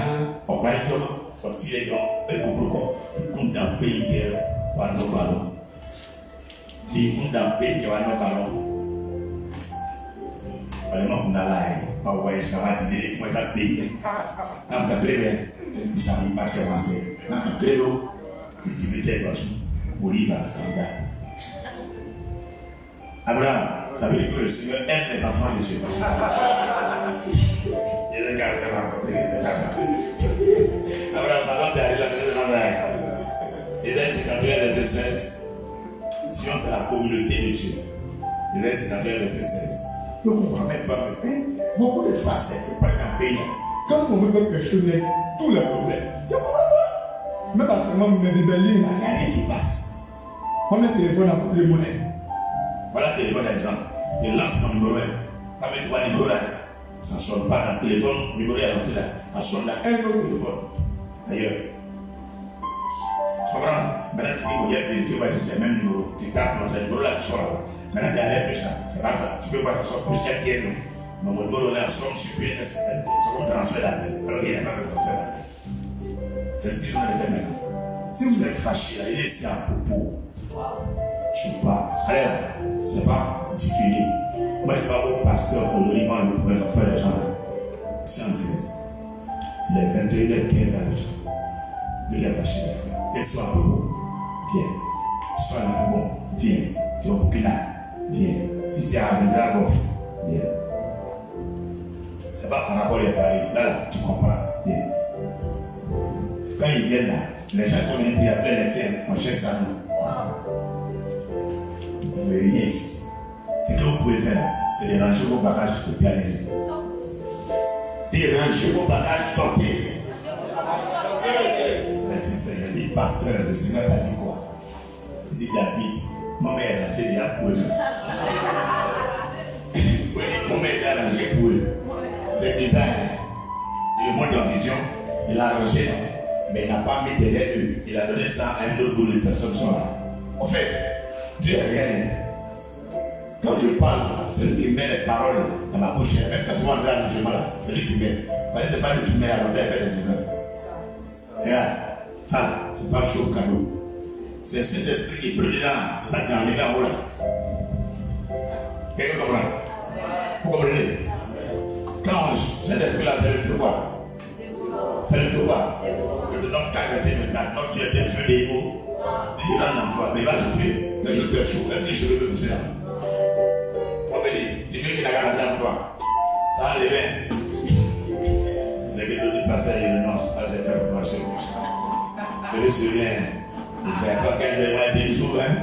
On va y aller. Sortir les gens. Et pour pourquoi? Ils comptent dans le pays qui va nous ballons. Ils comptent dans le pays qui va nous ballons. Vraiment, on a là. On va voyager jusqu'à la télé. Moi, ça paye. On va prélever. Puis ça ne va pas se lancer. On va prélever. Tu peux t'aider aussi. Oliva, Abraham, ça veut dire que le Seigneur aime les enfants de Dieu. Il est carrément compris, c'est pas ça. Abraham, par contre, c'est arrivé la maison de l'Andaï. Isaïe 51, verset 16. Sion, c'est la communauté de Dieu. Isaïe 51, verset 16. Ne comprends même pas. Beaucoup de facettes qui prennent un pays. Quand on veut questionner tous les problèmes, tu comprends pas? Même actuellement, mes rebelles, il n'y a rien qui passe. On met le téléphone à côté de monnaie. Voilà le téléphone d'exemple. Il lance mon numéro 1. Pas mettre mon numéro là. Ça ne sonne pas dans le téléphone. Le numéro est lancé là. Ça sonne là. Un autre téléphone. D'ailleurs. Tu comprends? Maintenant, si vous voulez vérifier si c'est le même numéro, tu tapes notre numéro là, tu sors là. Maintenant, tu as plus ça. C'est pas ça. Tu peux voir ça sort plus qu'un tiers. Mais mon numéro là, sonne super. C'est comme transfert là. Alors, il n'y a pas de transfert là. C'est ce que je vais faire maintenant. Si vous êtes fâché là, il est ici à propos. Je ne sais pas. Alors, c'est pas différé. Moi, c'est pas au pasteur pour le liban de pouvoir faire les gens là. C'est en direct. Il est 21h15 à l'heure. Il est fâché. Et soit propos. Viens. Sois là, bon. Viens. Tu es au Burkina. Viens. Si tu es arrivé à la gauche, viens. C'est pas par rapport à parler. Là, tu comprends. Viens. Quand ils viennent là, les gens qui ont venus appeler les siens, on cherche ça nous. Vous ne pouvez rien ici. Ce que vous pouvez faire, c'est de ranger vos bagages de bien les yeux. Déranger vos bagages, sortez. Merci Seigneur. Dit pasteur, le Seigneur t'a dit quoi? Il dit David, mon mère a rangé déjà pour eux. Mon mère a rangé pour eux. C'est bizarre. Il montre en vision, il a rangé. Mais il n'a pas mis derrière lui. Il a donné ça à un autre groupe de personnes qui sont là. En fait, Dieu est réel. Quand je parle, c'est lui qui met les paroles dans ma bouche. Même quand tu vas entrer à l'enseignement là, c'est lui qui met. Mais c'est pas lui qui met à l'hôtel faire des erreurs. Regarde, ça, c'est pas chaud cadeau. C'est cet esprit qui brûle là, ça qui enlève là haut là. Quelqu'un comprend? Vous comprenez? Quand cet esprit là, ça lui fait quoi? Ça lui fait quoi? Le nom 4, verset 24, donc tu es un feu des mots. Il rentre dans toi, mais il va souffrir. Le jour de chaud. Est-ce que je peux pousser là? On me dit, tu veux qu'il a gardé dans toi. Ça a levé. Les vidéos du passé, il renonce. Là, j'ai fait pour marcher. Celui se souvient. Il ne savait pas qu'elle devait être jour, hein.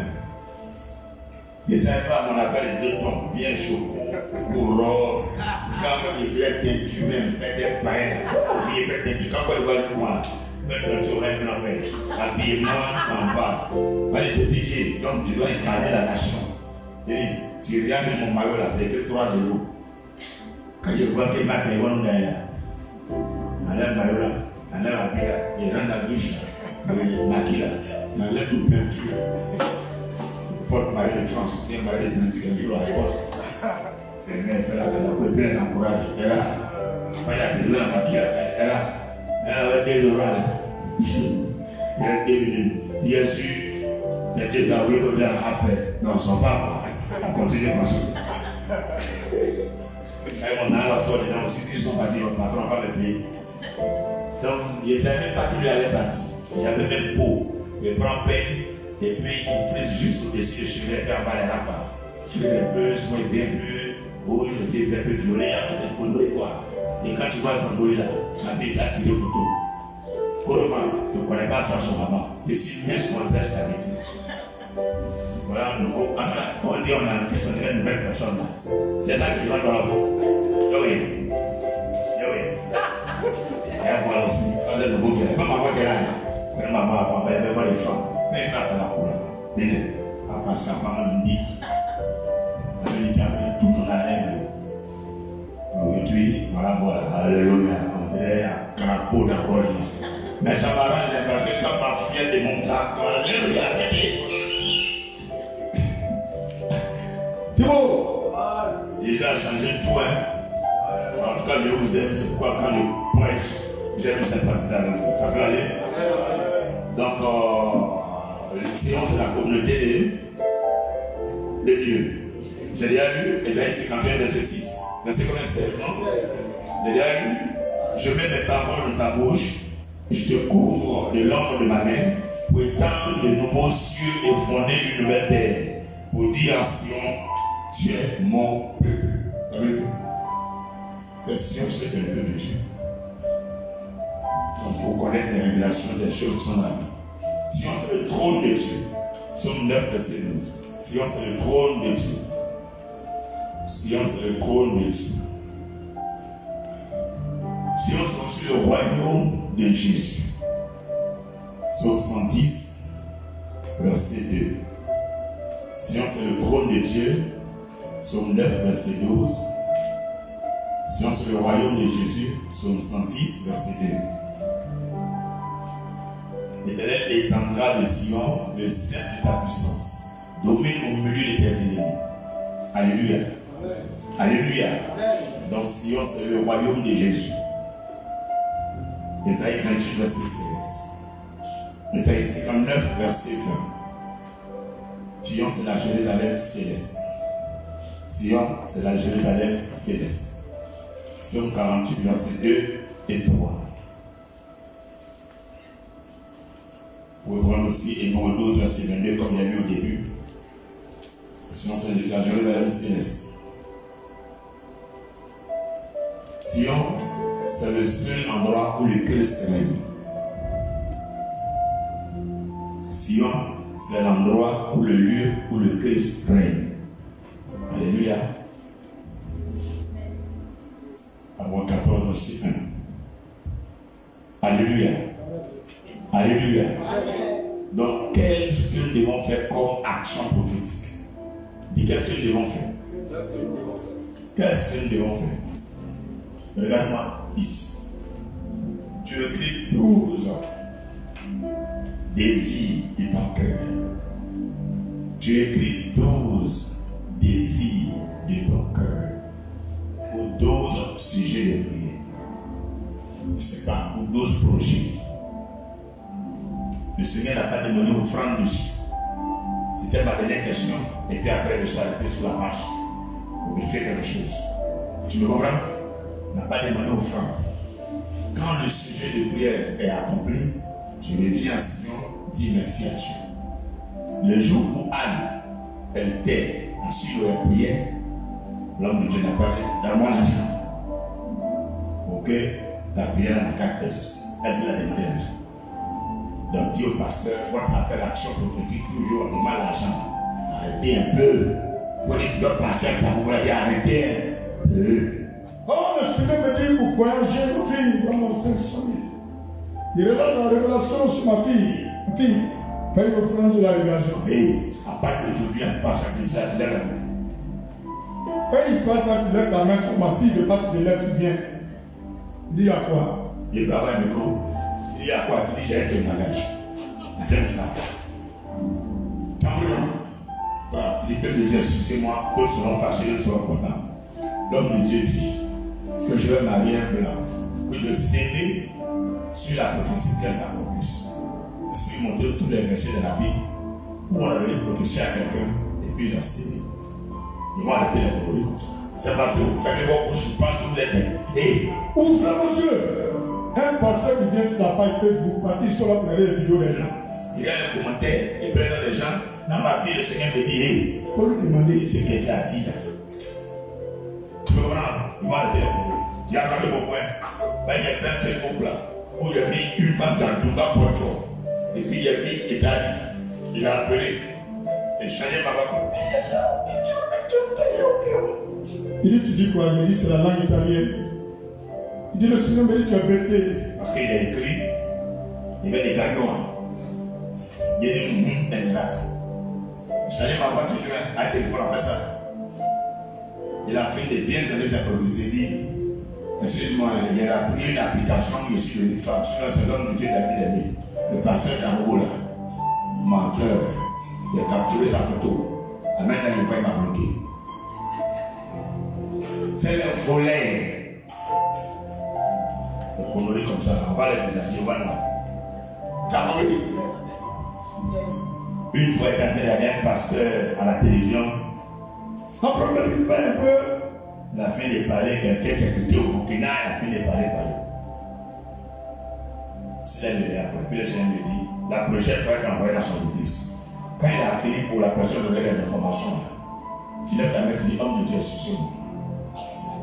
Il ne savait pas mon affaire de 2 tombes bien chaud. Pour quand il fait teinture, même, peut-être pas. Il fait teinture. Quand il va le voir, fait teinture, même l'envers. Habillement en bas. Allez, petit Dieu, donc il doit incarner la nation. Il dit, tu regardes mon maillot là, c'est écrit 3-0. Quand il voit qu'il m'a payé, on est là. Madame maillot là, il rentre dans la douche. Makila, dans l'aide de peinture. Porte-Marie de France, bien marié de un jour à l'époque. Elle fait la bien encourage. Elle a, il y a des gens qui elle a des oreilles. Elle a des minutes. Bien sûr, c'est des avoués au bien après. Non, ils ne sont pas. On continue comme ça. On a la sorte dedans aussi, ils sont partis, on ne va pas le payer. Donc, je ne savais même pas qu'il allait partir. J'avais même beau. Je prends peine. Et puis, il frise juste au-dessus de chevet, et puis en bas, les lampes. Je fais un peu, je fais bien peu, oh, je fais un peu violet, après, un peu quoi. Et quand tu vois Zamboli là, ma fille t'a tiré photo. Pour le moment, je ne connais pas ça son maman. Et si bien je connais presque la métier. Voilà, enfin, on dit on a questionné une nouvelle personne là. C'est ça qui doit dans la peau. Oui. Oui. Et voilà aussi, quand c'est le nouveau qui est là. Pas ma voix qui est là. Quand ma maman avant, elle avait pas les femmes. Mais il frappe la couleur. Délai. Enfin, ce qu'on me dit. Ça veut dire que tout le monde a l'air. Et puis, voilà, alléluia. On dirait un crapaud d'encore. Mais ça m'arrange parce que quand ma fille de mon sac, alléluia, Thibaut, déjà changé tout, hein. En tout cas, je vous aime, c'est pourquoi quand je prêche, j'aime sympathiser avec vous. Ça peut aller? Donc, sinon, c'est la communauté de Dieu. J'ai déjà lu Ésaïe 51, verset 6. Verset combien? 16, non? J'ai déjà lu. Je mets mes paroles dans ta bouche, je te couvre de l'ombre de ma main pour étendre de nouveaux cieux et fonder une nouvelle terre. Pour dire à Sion, tu es mon peuple. C'est Sion, c'est le peuple de Dieu. Donc, il faut connaître les révélations des choses qui sont dans la vie. Sion, c'est le trône de Dieu. Somme 9, verset 12. Sion, c'est le trône de Dieu. Sion, c'est le trône de Dieu. Sion, c'est aussi le royaume de Jésus. Somme 110, verset 2. Sion, c'est le trône de Dieu. Somme 9, verset 12. Sion, c'est le royaume de Jésus. Somme 110, verset 2. L'Éternel étendra de Sion le sceptre de ta puissance. Domine au milieu de tes ennemis. Alléluia. Alléluia. Donc Sion, c'est le royaume de Jésus. Ésaïe 28, verset 16. Ésaïe 59, verset 20. Sion, c'est la Jérusalem céleste. Sion, c'est la Jérusalem céleste. Psaume 48, verset 2 et 3. Vous pouvez prendre aussi Hébreux 12, verset 22, comme il y a eu au début. Sion, c'est la Jérusalem céleste. Sion, c'est le seul endroit où le Christ règne. Sion, c'est l'endroit où le lieu où le Christ règne. Alléluia. Avant 14, verset 1. Alléluia. Alléluia. Donc, qu'est-ce que nous devons faire comme action prophétique? Dis, qu'est-ce que nous devons faire? Qu'est-ce que nous devons faire? Regarde-moi ici. Tu écris 12 désirs de ton cœur. Tu écris 12 désirs de ton cœur. Pour 12 sujets de prière. C'est pas pour 12 projets. Le Seigneur n'a pas demandé offrande dessus. C'était ma dernière question. Et puis après, je suis arrêté sur la marche pour vérifier quelque chose. Tu me comprends? Il n'a pas demandé offrande. Quand le sujet de prière est accompli, tu reviens à Sion, dis merci à Dieu. Le jour où Anne, elle était à suivre la prière, l'homme de Dieu n'a pas dit, donne-moi l'argent. Ok, ta prière n'a qu'à être aussi. Est-ce qu'il a demandé l'argent? Donc dis au pasteur, votre affaire l'action prophétique, toujours on demande l'argent. Arrêtez un peu. Prenez tout votre patience, vous voulez dire arrêtez un peu. Oh, le Seigneur me dit pour voyager une fille dans mon sein sommeil. Il est là dans la révélation sur ma fille. Ma fille, paye l'offrande de la révélation. Et à part que je viens pas sacrifier ça, c'est la main. Quand il part, il lève la main pour ma fille, de pas que de lève bien. Il dit à quoi? Il peut avoir un micro. Il dit à quoi? Tu dis j'ai un témoignage. Ils aiment ça. Voilà, il peut me dire, excusez-moi, d'autres seront fâchés, d'autres seront contents. L'homme de Dieu dit que je vais marier un blanc, que je cédais sur la prophétie qu'elle s'accomplisse. Est-ce qu'il montre tous les versets de la Bible où on avait prophétie à quelqu'un et puis j'en cédé. Ils vont arrêter les théories comme ça. C'est parce que vous faites vos bouches, je pense que vous êtes bien. Et ouvrez monsieur, un pasteur qui vient sur la page Facebook parce qu'ils sont là pour regarder les vidéos des gens. Il y a les commentaires, ils prennent les gens. Dans ma vie, le Seigneur me dit, hey, faut lui demander ce que tu as dit. Tu peux comprendre? Ils vont arrêter les théories. J'ai attrapé mon point. Ben, il y a un Facebook là où il a mis une femme dans le Douga Porto. Et puis il a mis Italie. Il a appelé. Et changé ma voix. Il dit, tu dis quoi? Il dit, c'est la langue italienne. Il dit, le Seigneur me dit, tu as bêté. Parce qu'il a écrit, il y avait des gagnants. Il a dit, exact. Changé ma voix, tu dis, à des fois, on fait ça. Il a pris des biens donner sa prophétie. Il dit, excuse-moi, il a pris une application, je suis devenu femme. Sinon, c'est l'homme de Dieu David Aimé. Le pasteur d'Ambo là, menteur, il a capturé sa photo. Et maintenant, il va m'a bloqué. C'est le volet. On connerie comme ça, on va les déshabiller, voilà. Ça va oui. Une fois, quand il y avait un pasteur à la télévision, on prophétise pas un peu. Il a fait des palais, quelqu'un qui a quitté au Burkina, il a fait des palais. C'est là après. Puis le Seigneur me dit, la prochaine fois qu'il envoie dans son église, quand il a fini pour la personne de donner les informations, tu lèves ta main et tu dis, homme de Dieu, excusez-moi.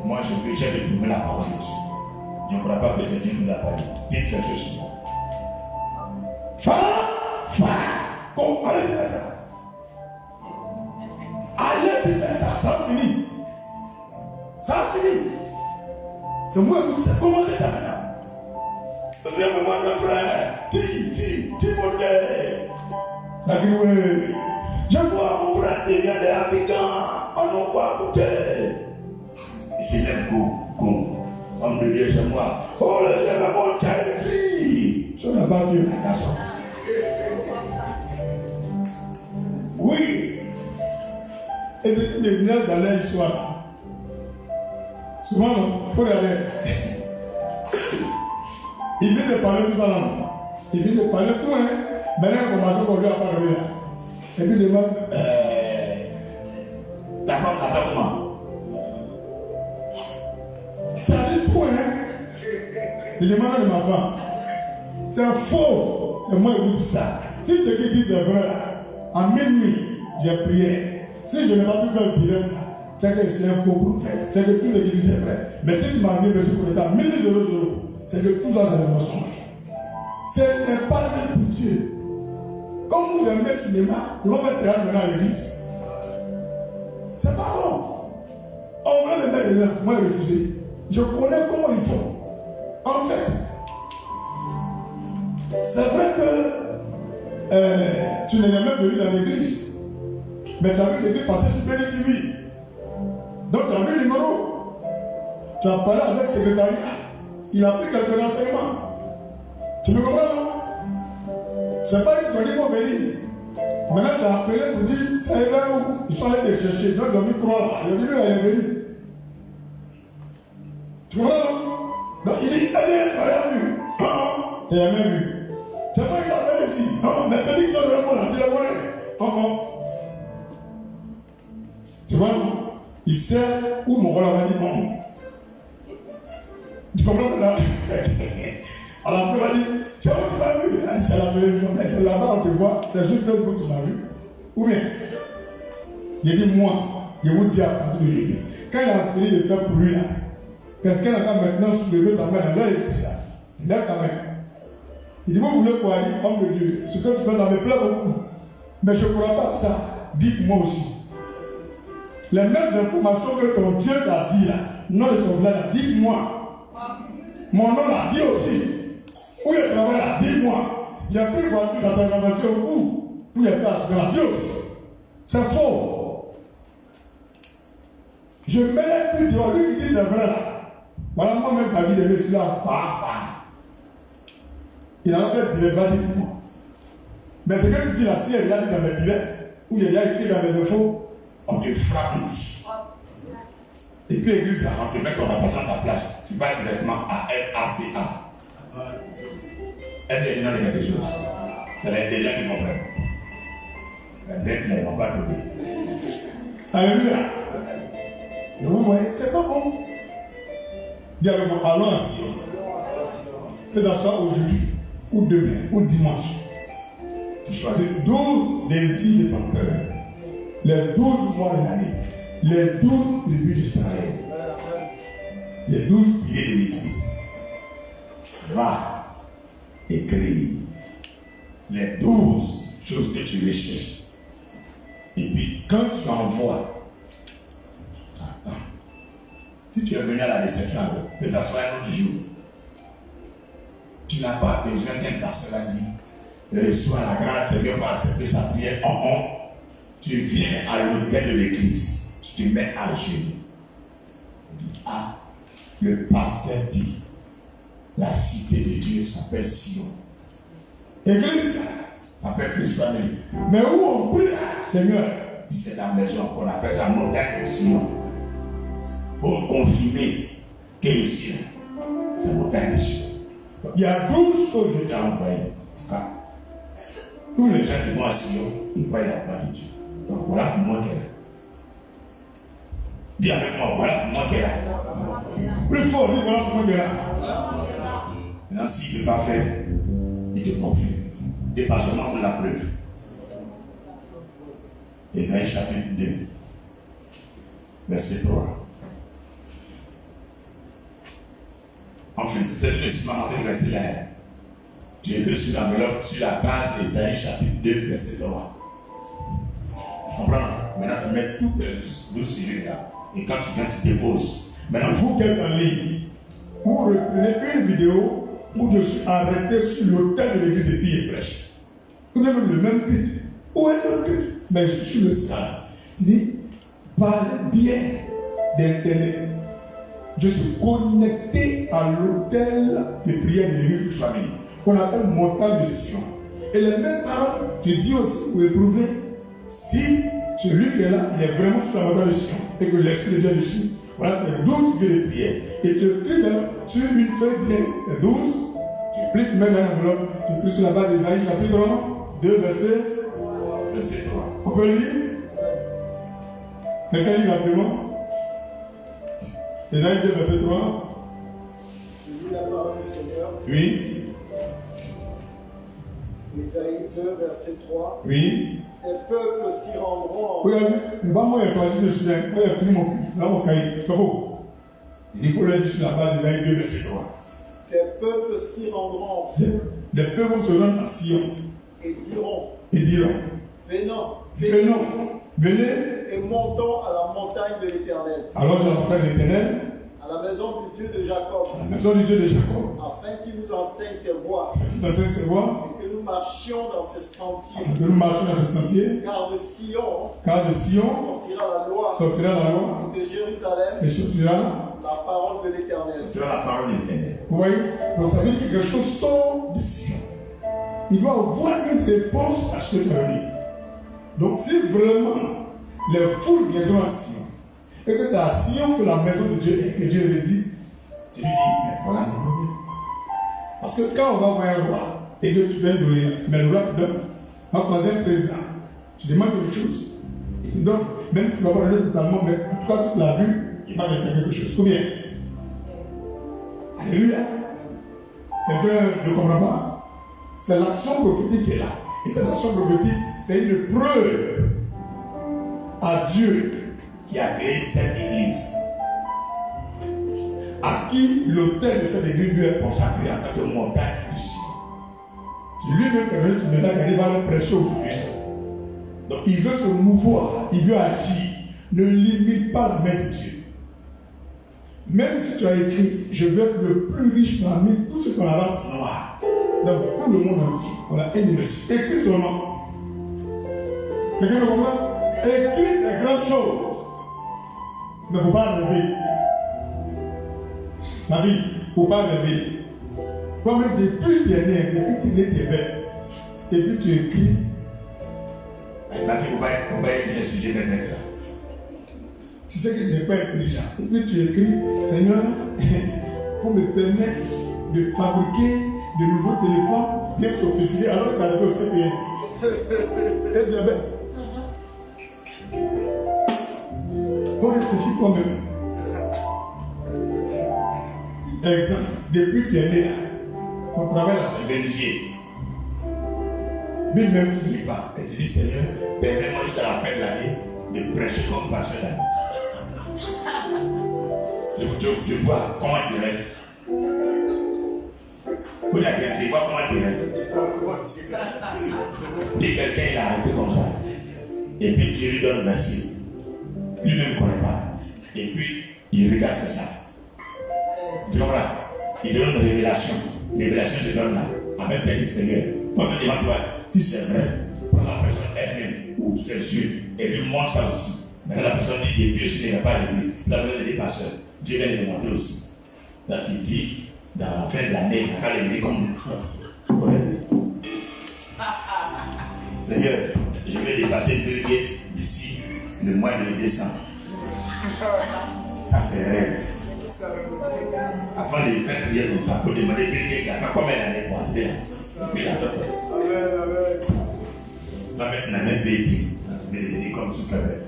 Moi, je vais découvrir la parole de Dieu. Je ne crois pas que c'est Dieu qui nous a parlé. Dites quelque chose sur moi. Bon, allez faire ça. Allez faire ça, ça va finir. Ça va finir. C'est moi qui sais comment c'est ça maintenant. Parce que moi, mon frère, dis modèle. Ça dit, oui. Je vois mon frère qui vient des habitants. On n'a pas écouté. C'est même con. Homme de Dieu, c'est moi. Oh, le Seigneur m'a montré une fille. Je n'ai pas vu la garçon. Oui. Et c'est une lumière dans leur histoire. Souvent, il faut aller. Il vient de parler tout ça là. Il vient de parler tout, hein. Maintenant, il commence à lui à parler là. Et puis, il demande ta femme t'appelle comment? Tu as dit tout, hein. Il demande de ma femme. C'est faux. C'est moi qui dis ça. Si ce qu'il dit c'est vrai, à minuit, j'ai prié. Si je n'ai pas pu faire le direct, c'est que c'est un faux prophète. C'est que tout ce qu'il dit c'est vrai. Mais si tu m'as dit que c'est pour l'État, 1000 euros, c'est que tout ça c'est un mensonge. Ce n'est pas le pour Dieu. Comme vous aimez le cinéma, vous allez mettre théâtre maintenant à l'église. C'est pas bon. On va le mettre dedans. Moi, j'ai refusé. Je connais comment ils font. En fait, c'est vrai que tu n'es jamais venu dans l'église. Mais tu as vu l'église passer sur Béni TV. Donc tu as vu le numéro. Tu as parlé avec le secrétariat. Il a pris quelques renseignements. Tu me comprends, non? C'est pas une chronique au Béni. Maintenant tu as appelé pour dire c'est là où ils sont allés les chercher. Donc ils ont mis 3 là. Il a dit lui, il est venu. Tu comprends, non? Donc il dit, allez, allez, non, tu n'as jamais vu. C'est pas qu'il a fait ici. Non, mais Béni qui sont vraiment là, tu l'as connais. Non. Tu vois, il sait où mon rôle a dit non. Tu comprends là? À la fin, il a dit, c'est où tu m'as vu? C'est à la télévision, mais c'est là-bas on te voit, c'est sur Facebook que tu m'as vu. Ou bien, il dit, moi, je vous dis à partir de lui. Quand il a fini de faire pour lui là, quelqu'un a maintenant soulevé sa main dans l'air et dit ça. Il a quand même. Il dit, vous voulez quoi? Il dit, homme de Dieu, ce que tu fais, ça me plaît beaucoup. Mais je ne crois pas ça. Dites-moi aussi. Les mêmes informations que ton Dieu t'a dit là, non, ils sont là, dites-moi. Mon nom l'a dit aussi. Où il travaille là, dis-moi. Il y a plus de voiture dans sa information où il y a place, il l'a dit aussi. C'est faux. Je mets les plus dehors, lui qui dit c'est vrai là. Voilà, moi-même, David est là. Il a fait dire, va dire moi. Mais ce que tu dis là, si elle a dit dans mes billets, ou il y a écrit dans mes infos, on te frappe tous. Et puis l'église, là, on te met comme passant ta place. Tu vas directement à FACA. Est-ce qu'il y a quelque chose? C'est les gens qui comprennent. Les gens qui ne vont pas côté. Alléluia. Vous voyez, c'est pas bon. Dialogue, allons à Sion. Que ce soit aujourd'hui, ou demain, ou dimanche. Tu choisis 12 désirs de ton cœur. Les 12 mois de l'année. Les 12 tribus d'Israël. Les 12 piliers de l'Église. Va écrire les 12 choses que tu recherches. Et puis, quand tu envoies, attends. Si tu es venu à la réception, que ça soit un autre jour, tu n'as pas besoin qu'un pasteur a dit, reçois la grâce, Seigneur va accepter sa prière. Tu viens à l'hôtel de l'église, tu te mets à genoux. Dis, ah, le pasteur dit, la cité de Dieu s'appelle Sion. Église, s'appelle Christ Family. Mais où on prie, Seigneur? C'est la maison qu'on appelle ça montagne de Sion. Pour confirmer qu'il est Sion. C'est la montagne de Sion. Il y a 12 choses que je t'ai envoyées. Tous les gens qui vont à Sion, ils voient la gloire de Dieu. Donc voilà pour moi qu'elle est. Dis avec moi, voilà pour moi qu'elle est. Plus fort, dis voilà pour moi qu'elle est. Maintenant, s'il ne peut pas faire, il te confirme. Dépassement pour la preuve. Ésaïe chapitre 2, verset 3. Enfin, c'est le supplémentaire verset là. Tu écris sur l'enveloppe, sur la base d'Ésaïe chapitre 2, verset 3. Comprends? Maintenant, tu mets tous les 12 sujets là. Et quand tu viens, tu déposes. Maintenant, vous qui êtes en ligne, vous reprenez une vidéo où je suis arrêté sur l'autel de l'église et puis il prêche. Vous avez le même culte. Où est le culte? Mais je suis sur le stade. Tu dis, parlez bien d'Internet. Je suis connecté à l'autel de prière de l'église de famille, qu'on appelle montagne de Sion. Et les mêmes paroles, je dis aussi pour éprouver si celui qui est là, il est vraiment sur la montagne de Sion et que l'Esprit de Dieu est dessus. Voilà, il y a 12 figures de prière. Et tu écris sur une feuille bien, les 12, tu plies, tu mets dans l'enveloppe, tu écris sur la base d'Ésaïe, chapitre 2, verset 3. On peut le lire? Quelqu'un lit rapidement? Ésaïe 2, verset 3. Je lis la parole du Seigneur. Oui. Ésaïe 2, verset 3. Oui. Les peuples s'y rendront. Regardez, moi j'ai choisi de suivre. Moi j'ai fini mon cahier. C'est faux. Il faut le dire sur la base d'Ésaïe 2, verset 3. Les peuples s'y rendront. Les peuples se rendent à Sion. Et diront. Venez. Et montons à la montagne de l'Éternel. Alors je la montagne de l'Éternel. À la maison du Dieu de Jacob. À la maison du Dieu de Jacob. Afin qu'il nous enseigne ses voies. Et que nous marchions dans ses sentiers. Car de Sion sortira la loi. De Jérusalem. Et sortira la parole de l'Éternel. Vous voyez? Donc ça veut dire que quelque chose sort de Sion. Il doit avoir une réponse à ce que tu as dit. Donc si vraiment les foules viendront à Sion, et que c'est à Sion que la maison de Dieu est, que Dieu réside, tu lui dis, mais voilà, c'est problème. Parce que quand on va voir un roi, et que tu viens de donner, mais le roi te donne, quand tu as un président, tu demandes quelque chose, il te donne, même si tu ne vas pas donner totalement, mais en tout cas, tu l'as vu, il va te faire quelque chose. Combien? Alléluia. Quelqu'un ne comprend pas? C'est l'action prophétique qui est là. Et cette action prophétique, c'est une preuve à Dieu qui a créé cette église. À qui l'autel de cette église lui est consacré en tant que montagne du Sion. C'est lui-même qui est venu sur le message qui va le prêcher aujourd'hui. Donc il veut se mouvoir, il veut agir. Ne limite pas la main de Dieu. Même si tu as écrit, je veux être le plus riche parmi tous ceux qui ont la race noire. Donc tout le monde entier. Voilà, un monsieur. Écris seulement. Quelqu'un me comprend? Écris des grandes choses. Mais il ne faut pas rêver. Ma vie, il ne faut pas rêver. Toi-même, depuis que tu es né, tu es belle. Et puis tu écris. Ma fille, on va dire le sujet de mettre là. Tu sais que tu n'es pas intelligent. Et puis tu écris, Seigneur, pour me permettre de fabriquer de nouveaux téléphones bien sophistiqués alors que tu as le CPN. Et diabète. On réfléchit toi-même. Exemple, depuis que tu es né là, on travaille à Belgique. Mais même Tu ne dis pas. Et tu dis, Seigneur, permets-moi jusqu'à la fin de l'année de prêcher comme pasteur d'année. Tu vois comment tu rêves. Tu vois comment tu rêves. Dès que quelqu'un il a arrêté comme ça, et puis tu lui donnes un verset, lui-même ne connaît pas, et puis il regarde ça. Tu comprends? Il donne une révélation. Révélation se donne là. Avec le Seigneur. Toi-même devant toi, tu sais vrai. Pour la personne elle-même, ouvre ses yeux et lui montre ça aussi. Maintenant la personne dit Dieu, s'il n'est pas à l'église, la personne des pasteurs. Dieu vient de montrer aussi. Là tu dis, dans la fin de l'année, il va l'église comme une chose. Seigneur, je vais dépasser Bill Gates d'ici le mois de décembre. Ça c'est rêve. Avant de faire prier comme ça, pour demander Bill Gates, il a fait combien d'années pour arriver là? Puis il a fait ça. On va mettre une année bêtise. Je vais devenir comme Zuckerberg.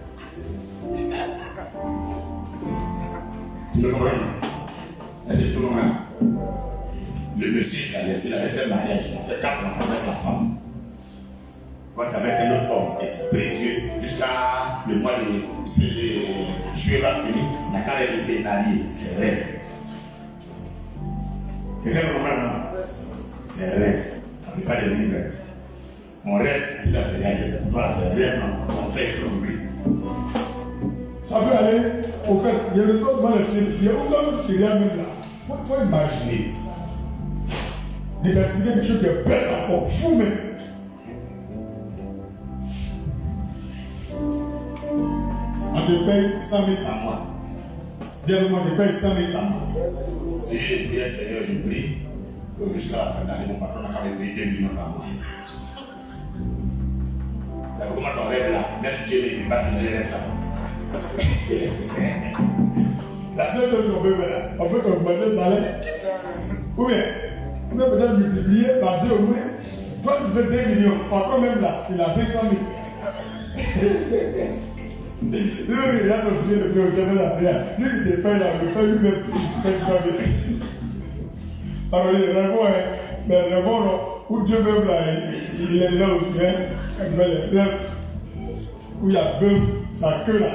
Tu me comprends? Est-ce que tu comprends? Le monsieur, il a laissé, il avait fait mariage, il a fait 4 enfants avec la femme. Quand avec un autre homme, et tu pries Dieu, jusqu'à le mois de juillet va finir, il n'a qu'à aller allié. C'est rêve. Quelqu'un me comprend, non? C'est rêve. On ne peut pas devenir rêve. On rêve, tout ça c'est réel. Voilà, c'est rêve, non? On fait que l'on brille. ça peut aller au fait. Il y a le souvent les choses. Il y a autant de choses même là. Il faut imaginer. De t'expliquer quelque chose qui est bête encore, fou même. On te paye 100 000 par mois. Dernièrement, on te paye 100 000 par mois. Si je prie, Seigneur, je prie que jusqu'à la fin de l'année, mon patron n'a qu'à me payer 2 millions par mois. Comment ton rêve là, même Dieu ne peut pas te donner ça. La seule chose qu'on peut faire là, on peut augmenter le salaire. Ou bien, on peut peut-être multiplier par 2 au moins. Toi, tu fais 2 millions. Encore même là, il a 500 000. Lui-même, il a considéré le plus au service de la prière. Lui qui te paye là, il paye lui-même 500 000. Alors, il répond, mais il répond, où Dieu même là, il est là aussi, où il y a bœuf, sa queue là,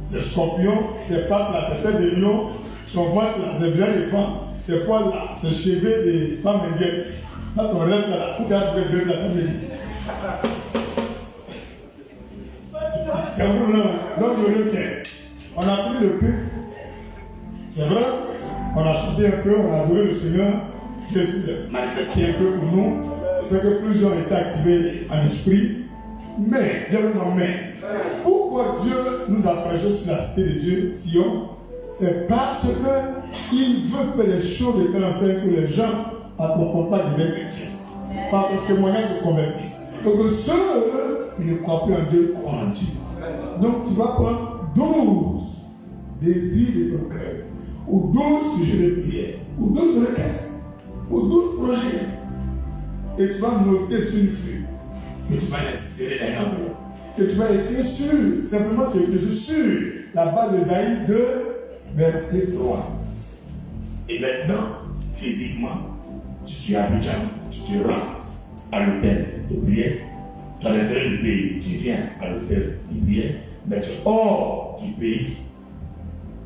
ses scorpions, ses pattes là, ses têtes de lion, son ventre là, ses biens de femmes, ses poils là, ses cheveux de femmes indiennes. Là, ton rêve là, où il y a bœuf là, ça me dit. Donc, le requin, on a pris le culte, c'est vrai, on a chanté un peu, on a adoré le Seigneur, Dieu s'est manifesté un peu pour nous, c'est que plusieurs ont été activés en esprit, mais, pourquoi Dieu nous a prêché sur la cité de Dieu, Sion? C'est parce qu'il veut que les choses de enseignent que les gens n'accompagnent pas du même chrétien, par le témoignage se convertissent. Donc, ceux qui ne croient plus en Dieu croient en Dieu. Donc tu vas prendre 12 désirs de ton cœur, ou 12 sujets de prière, ou 12 requêtes, ou 12 projets, et tu vas noter sur une feuille, et tu vas l'insérer dans un enveloppe, et tu vas écrire sur, simplement tu écris sur la base d'Ésaïe 2, verset 3. Et maintenant, physiquement, tu es à Abidjan, tu te rends à l'hôtel de prière. Tu as l'intérêt du pays, tu viens à l'hôtel de prière, mais tu es hors du pays,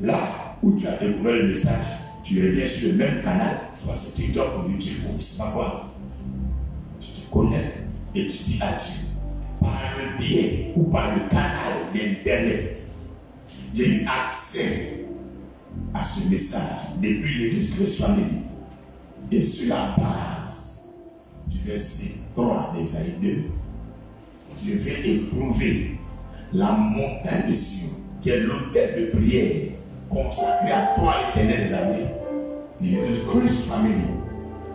là où tu as découvert le message, tu reviens sur le même canal, soit sur TikTok ou YouTube ou je ne sais pas quoi. Tu te connectes et tu dis à Dieu, par le biais ou par le canal d'Internet, j'ai eu accès à ce message depuis l'église que je suis allé. Et sur la base du verset 3 d'Ésaïe 2, je vais éprouver la montagne de Sion, qui est l'autel de prière consacré à toi, l'Éternel des armées, le Christ famille.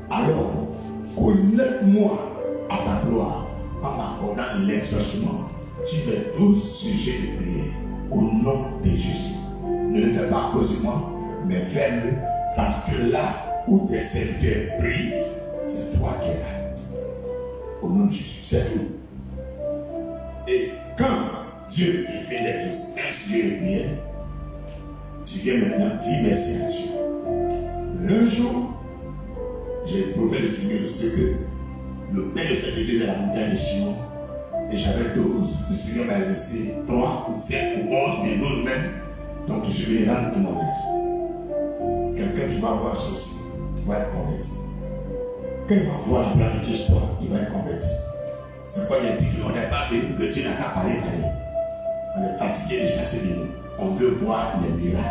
Alors, connais-moi à ta gloire en m'accordant l'exaucement sur les 12 sujets de prière. Au nom de Jésus. Ne le fais pas à cause de moi, mais fais-le parce que là où tes serviteurs prient, c'est toi qui es là. Au nom de Jésus, c'est tout. Et quand Dieu fait des choses, un sujet de prière, tu viens maintenant dire merci à Dieu. Un jour, j'ai éprouvé le Seigneur de ce que l'autel de cette église de la montagne de Sion, et j'avais 12. Le Seigneur m'a laissé 3 ou 7 ou 11, mais 12 même. Donc je suis venu rendre témoignage. Quelqu'un qui va voir ça aussi va être converti. Quand il va voir la plan de Dieu sur toi, il va être converti. C'est pourquoi il a dit qu'on n'est pas venu que Dieu n'a qu'à parler. On est fatigué de chasser des loups. On veut voir les miracles.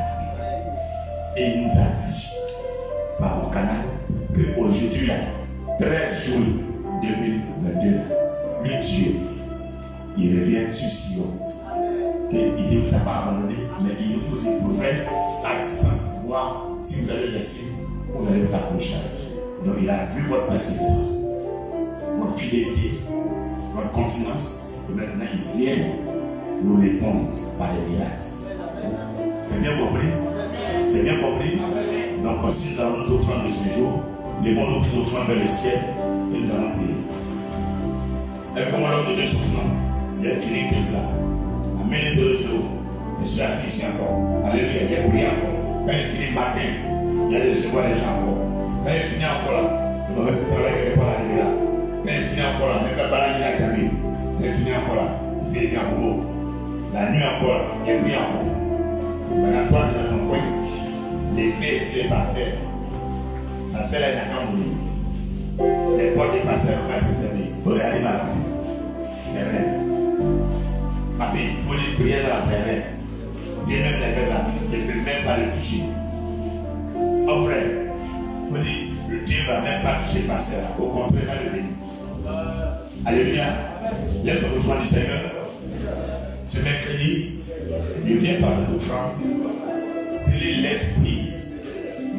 Et il nous a dit par mon canal qu'aujourd'hui, 13 juillet 2022, le Dieu, il revient sur Sion. Il dit, vous n'a pas abandonné, mais il vous éprouverait à distance pour voir si vous allez laisser ou vous allez vous approcher. Donc il a vu votre persévérance, votre fidélité, votre continence, et maintenant il vient nous répondre par les miracles. C'est bien compris? C'est bien compris? Donc si nous avons nos offrandes de ce jour, levons nos offrandes vers le ciel et nous allons prier. Et comme l'homme de Dieu souffrant, il a fini que cela. Amen, 0. Je suis assis ici encore. Alléluia, il a prié encore. Quand il finit le matin, il y a des gens encore. Quand il finit encore là, il va travailler quelque part là. Quand il finit encore là, il va balayer la cabine. Quand il finit encore là, il fait bien pour la nuit encore là, il a prié encore. Maintenant, toi, tu es dans ton coin. Les fils, les pasteurs. La seule est dans ton lit. Les portes des pasteurs vont se fermer. Vous regardez ma fille. C'est vrai. Ma fille, vous les priez dans la serrette. Dieu même les fait là. Je ne peux même pas le toucher. Oh frère, vous dites, Dieu ne va même pas toucher le pasteur. Au contraire, il va le bénir. Alléluia. Lève ton offrande du Seigneur. Ce mercredi, je viens par cette offrande. C'est l'esprit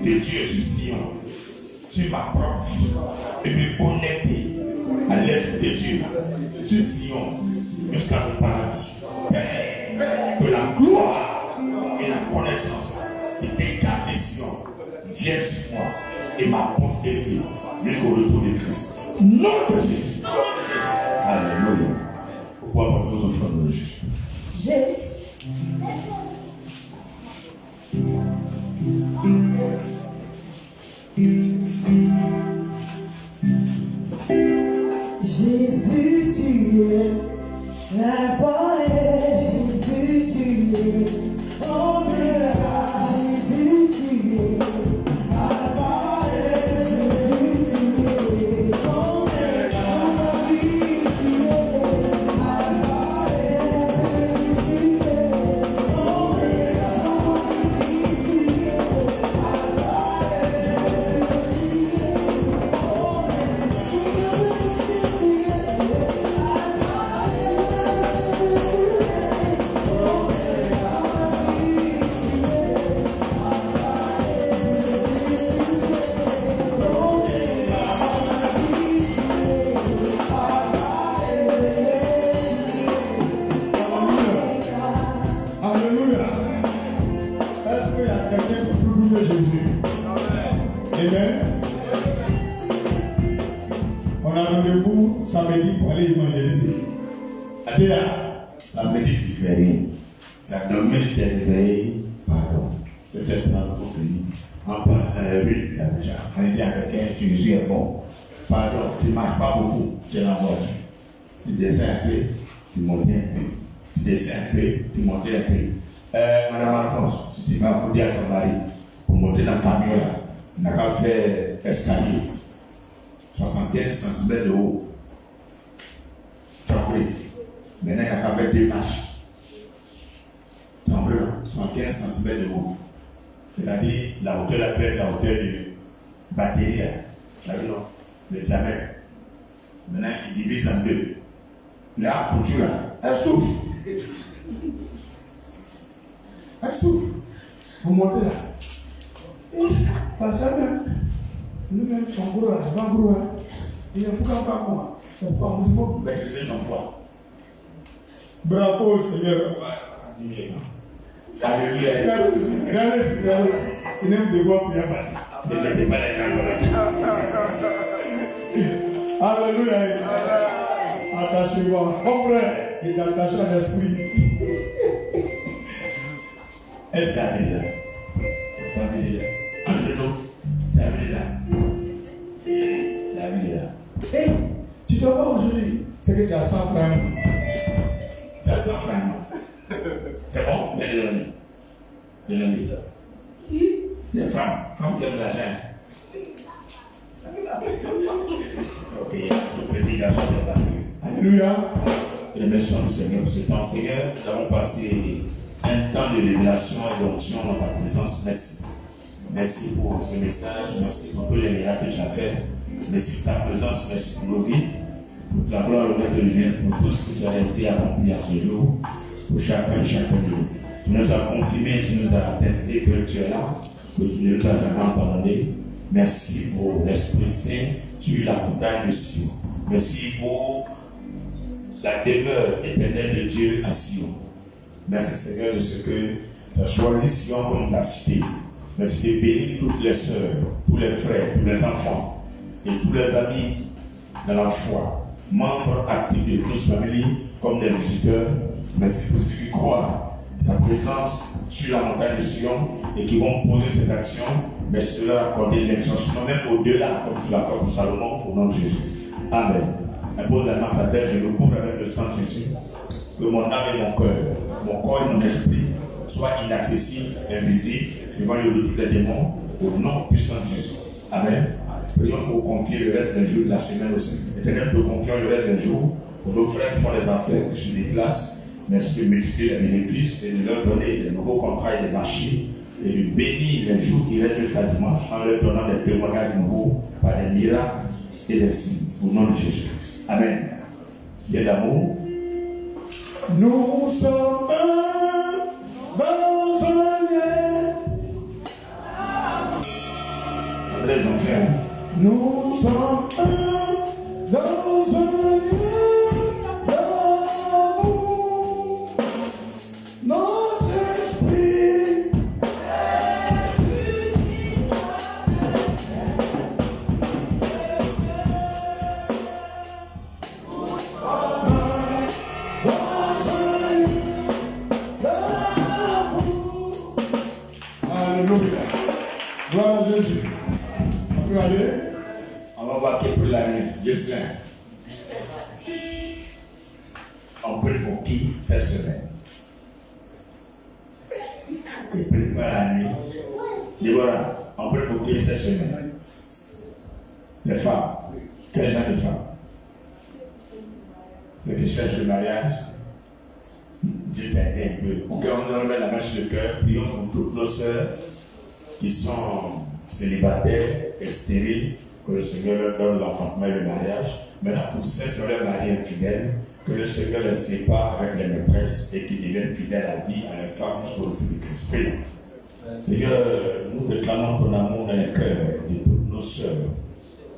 de Dieu sur Sion, sur ma propre vie, et me connecter à l'esprit de Dieu sur Sion jusqu'à mon paradis. Que la gloire et la connaissance et des cartes de Sion viennent sur moi et ma postérité jusqu'au retour de Christ. Nom de Jésus. Alléluia. Pourquoi pas nos offrandes de Jésus? Jésus. Jésus, tu es la parole. Jésus, tu es au-delà. Jésus, tu es la parole. Jésus, tu es au-delà. Oui, tu es la parole. Tu es au-delà. Oui, tu es la parole. Jésus, tu es Alléluia. Est-ce qu'il y a quelqu'un qui peut louer Jésus? Amen. On a rendez-vous samedi pour aller évangéliser. Adéa, Samedi, tu ne fais rien. Tu as dormi, tu t'es réveillé. Pardon. C'était pas pour finir. En passant dans la rue, on dit à quelqu'un, Jésus est bon. Pardon, tu ne marches pas beaucoup, tu es dans la voiture. Tu descends un peu, tu montes un peu. Tu descends un peu, tu montes un peu. Madame Alphonse, si tu vas pour dire à ton mari, pour monter dans le camion, on n'a qu'à faire escalier. 75 cm de haut. Tremblé. Maintenant, il n'y a qu'à faire 2 marches. Tremblé, 75 cm de haut. C'est-à-dire la hauteur de la pelle, la hauteur du batterie, le diamètre. Maintenant, il divise en 2. La couture, elle souffle. Elle souffle. Vous montez là. pas ça même. Nous-mêmes, son gros, c'est pas gros. Il ne faut pas moi. Il faut maîtriser ton poids. Bravo Seigneur. Alléluia. Regardez. Il aime de voir prier. Ne mettez pas les mains. Alléluia. Attachez-moi. Mon frère, il est attaché à l'esprit. Est-ce que tu as vu là? Entre nous, tu as vu là? Tu as vu là? Hey, tu dois voir aujourd'hui. C'est que tu as 100 francs. Tu as 100 francs. C'est bon? Mais le lundi. Les femmes qui aiment l'argent. Ok, le petit garçon est là. Alléluia. Remercions le Seigneur pour ce temps. Seigneur, nous avons passé un temps de révélation et d'onction dans ta présence. Merci. Merci pour ce message. Merci pour tous les miracles que tu as fait. Merci pour ta présence. Merci pour nos vies. Toute la gloire et l'honneur te revient pour tout ce que tu as réussi à accomplir ce jour. Pour chacun et chacun de nous. Tu nous as confirmé, tu nous as attesté que tu es là, que tu ne nous as jamais abandonné. Merci pour l'Esprit Saint. Tu es la montagne de Sion. Merci pour la demeure éternelle de Dieu à Sion. Merci Seigneur de ce que tu as choisi Sion comme ta cité. Merci de bénir toutes les sœurs, tous les frères, tous les enfants et tous les amis dans la foi, membres actifs de Christ Family comme des visiteurs. Merci pour ceux qui croient ta présence sur la montagne de Sion et qui vont poser cette action. Merci de leur accorder l'exaucement, même au-delà, comme tu l'as fait pour Salomon, au nom de Jésus. Amen. Impose la main à ta tête, je le couvre avec le sang de Jésus. Que mon âme et mon corps et mon esprit soient inaccessibles, invisibles, devant le retour des démons, au nom puissant de Jésus. Amen. Prions pour confier le reste des jours de la semaine aussi. Éternel, nous confions le reste des jours pour nos frères qui font les affaires, qui se déplacent. Merci de multiplier les bénéfices et de leur donner des nouveaux contrats et des marchés et de bénir les jours qui restent jusqu'à dimanche en leur donnant des témoignages nouveaux par des miracles et des signes. Au nom de Jésus-Christ. Amen. Bien d'amour. Nous sommes un dans un lien. Les enfants. Nous sommes un dans un lien d'amour. Notre esprit. Alléluia. Gloire à Jésus. On peut aller. On va voir qui pour la nuit. Jocelyn. On prie pour qui cette semaine? Et prie pour la nuit. Déborah, on prie pour qui cette semaine? Les femmes. Quel genre de femmes? Ceux qui cherchent le mariage. Dieu t'a aidé un peu. Ok, on va mettre la main sur le cœur. Prions pour toutes nos sœurs qui sont célibataires et stériles, que le Seigneur leur donne l'enfantement et le mariage. Maintenant, pour celles qui ont leur mari infidèle, que le Seigneur les sépare avec les maîtresses et qu'ils deviennent fidèles à vie à leur femme jusqu'au retour de Christ. Prions. Seigneur, nous réclamons ton amour dans les cœurs de toutes nos sœurs,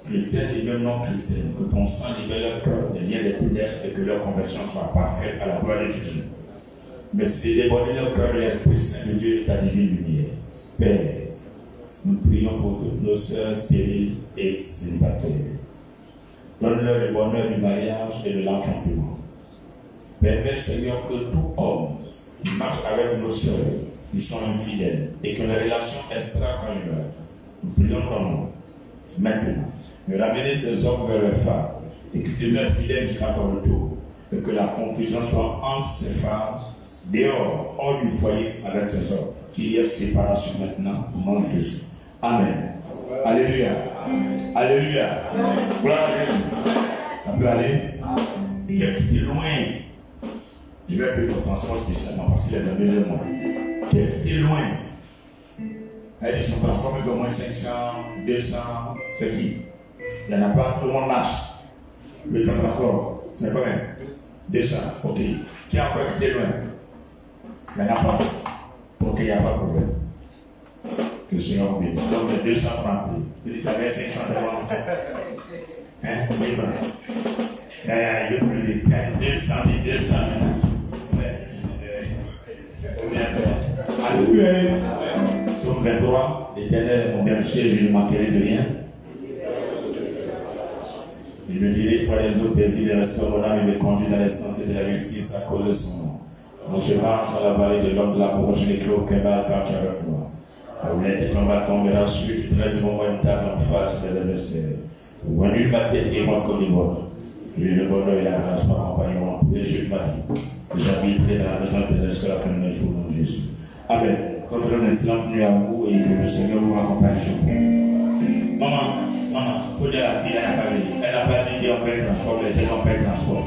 chrétiennes et même non chrétiennes, que ton sang libère leur cœur des liens des ténèbres et que leur conversion soit parfaite à la gloire de Jésus. Merci de déborder leur cœur de l'Esprit Saint de Dieu et ta divine lumière. Père, nous prions pour toutes nos sœurs stériles et célibataires. Donne-leur le bonheur du mariage et de l'enfantement. Permets, Seigneur, que tout homme qui marche avec nos sœurs qui sont infidèles et que les relations extra-conjugales, nous prions ton nom maintenant, de ramener ces hommes vers leurs femmes et qu'ils demeurent fidèles jusqu'à ton retour, et que la confusion soit entre ces femmes, dehors, hors du foyer avec ces hommes, qu'il y ait séparation maintenant au nom de Jésus. Amen. Alléluia. Alléluia. Gloire à Jésus. Ça peut aller. Quelqu'un qui est loin, je vais appeler ton transport spécialement parce qu'il est dans le deuxième mois. Quelqu'un qui est loin, elle dit son transport fait au moins 500, 200, c'est qui? Il n'y en a pas, tout le monde marche. Le transport, c'est combien? 200, ok. Qui a encore quitté loin? Il n'y en a pas. Ok, il n'y a pas de problème. Que le Seigneur vous bénisse. Donc, les 200 francs. Il dit, tu avais 500, c'est bon. Hein? 1000 francs. Il plus de 200. Alléluia. Psaume 23, l'Éternel est mon berger, je ne manquerai de rien. Il me dirige par les eaux paisibles, il restaure mon âme, il me conduit dans les sentiers de la justice à cause de son nom. Mon chemin sur la vallée de l'homme de la mort, je n'ai cru aucun mal car tu es avec moi. La roulette de combat tombera sur lui, tu dresses devant moi une table en face de l'adversaire. When you ma tête et moi comme les bords. Le bonheur et la grâce m'accompagneront tous les jours de ma vie. J'habiterai dans la maison de Dieu jusqu'à la fin de mes jours, mon Jésus. Amen. Contre une excellente nuit à vous et que le Seigneur vous accompagne chez vous. Maman, pour dire la fille, elle n'a pas dit qu'on paie le transport, mais c'est qu'on paie le transport.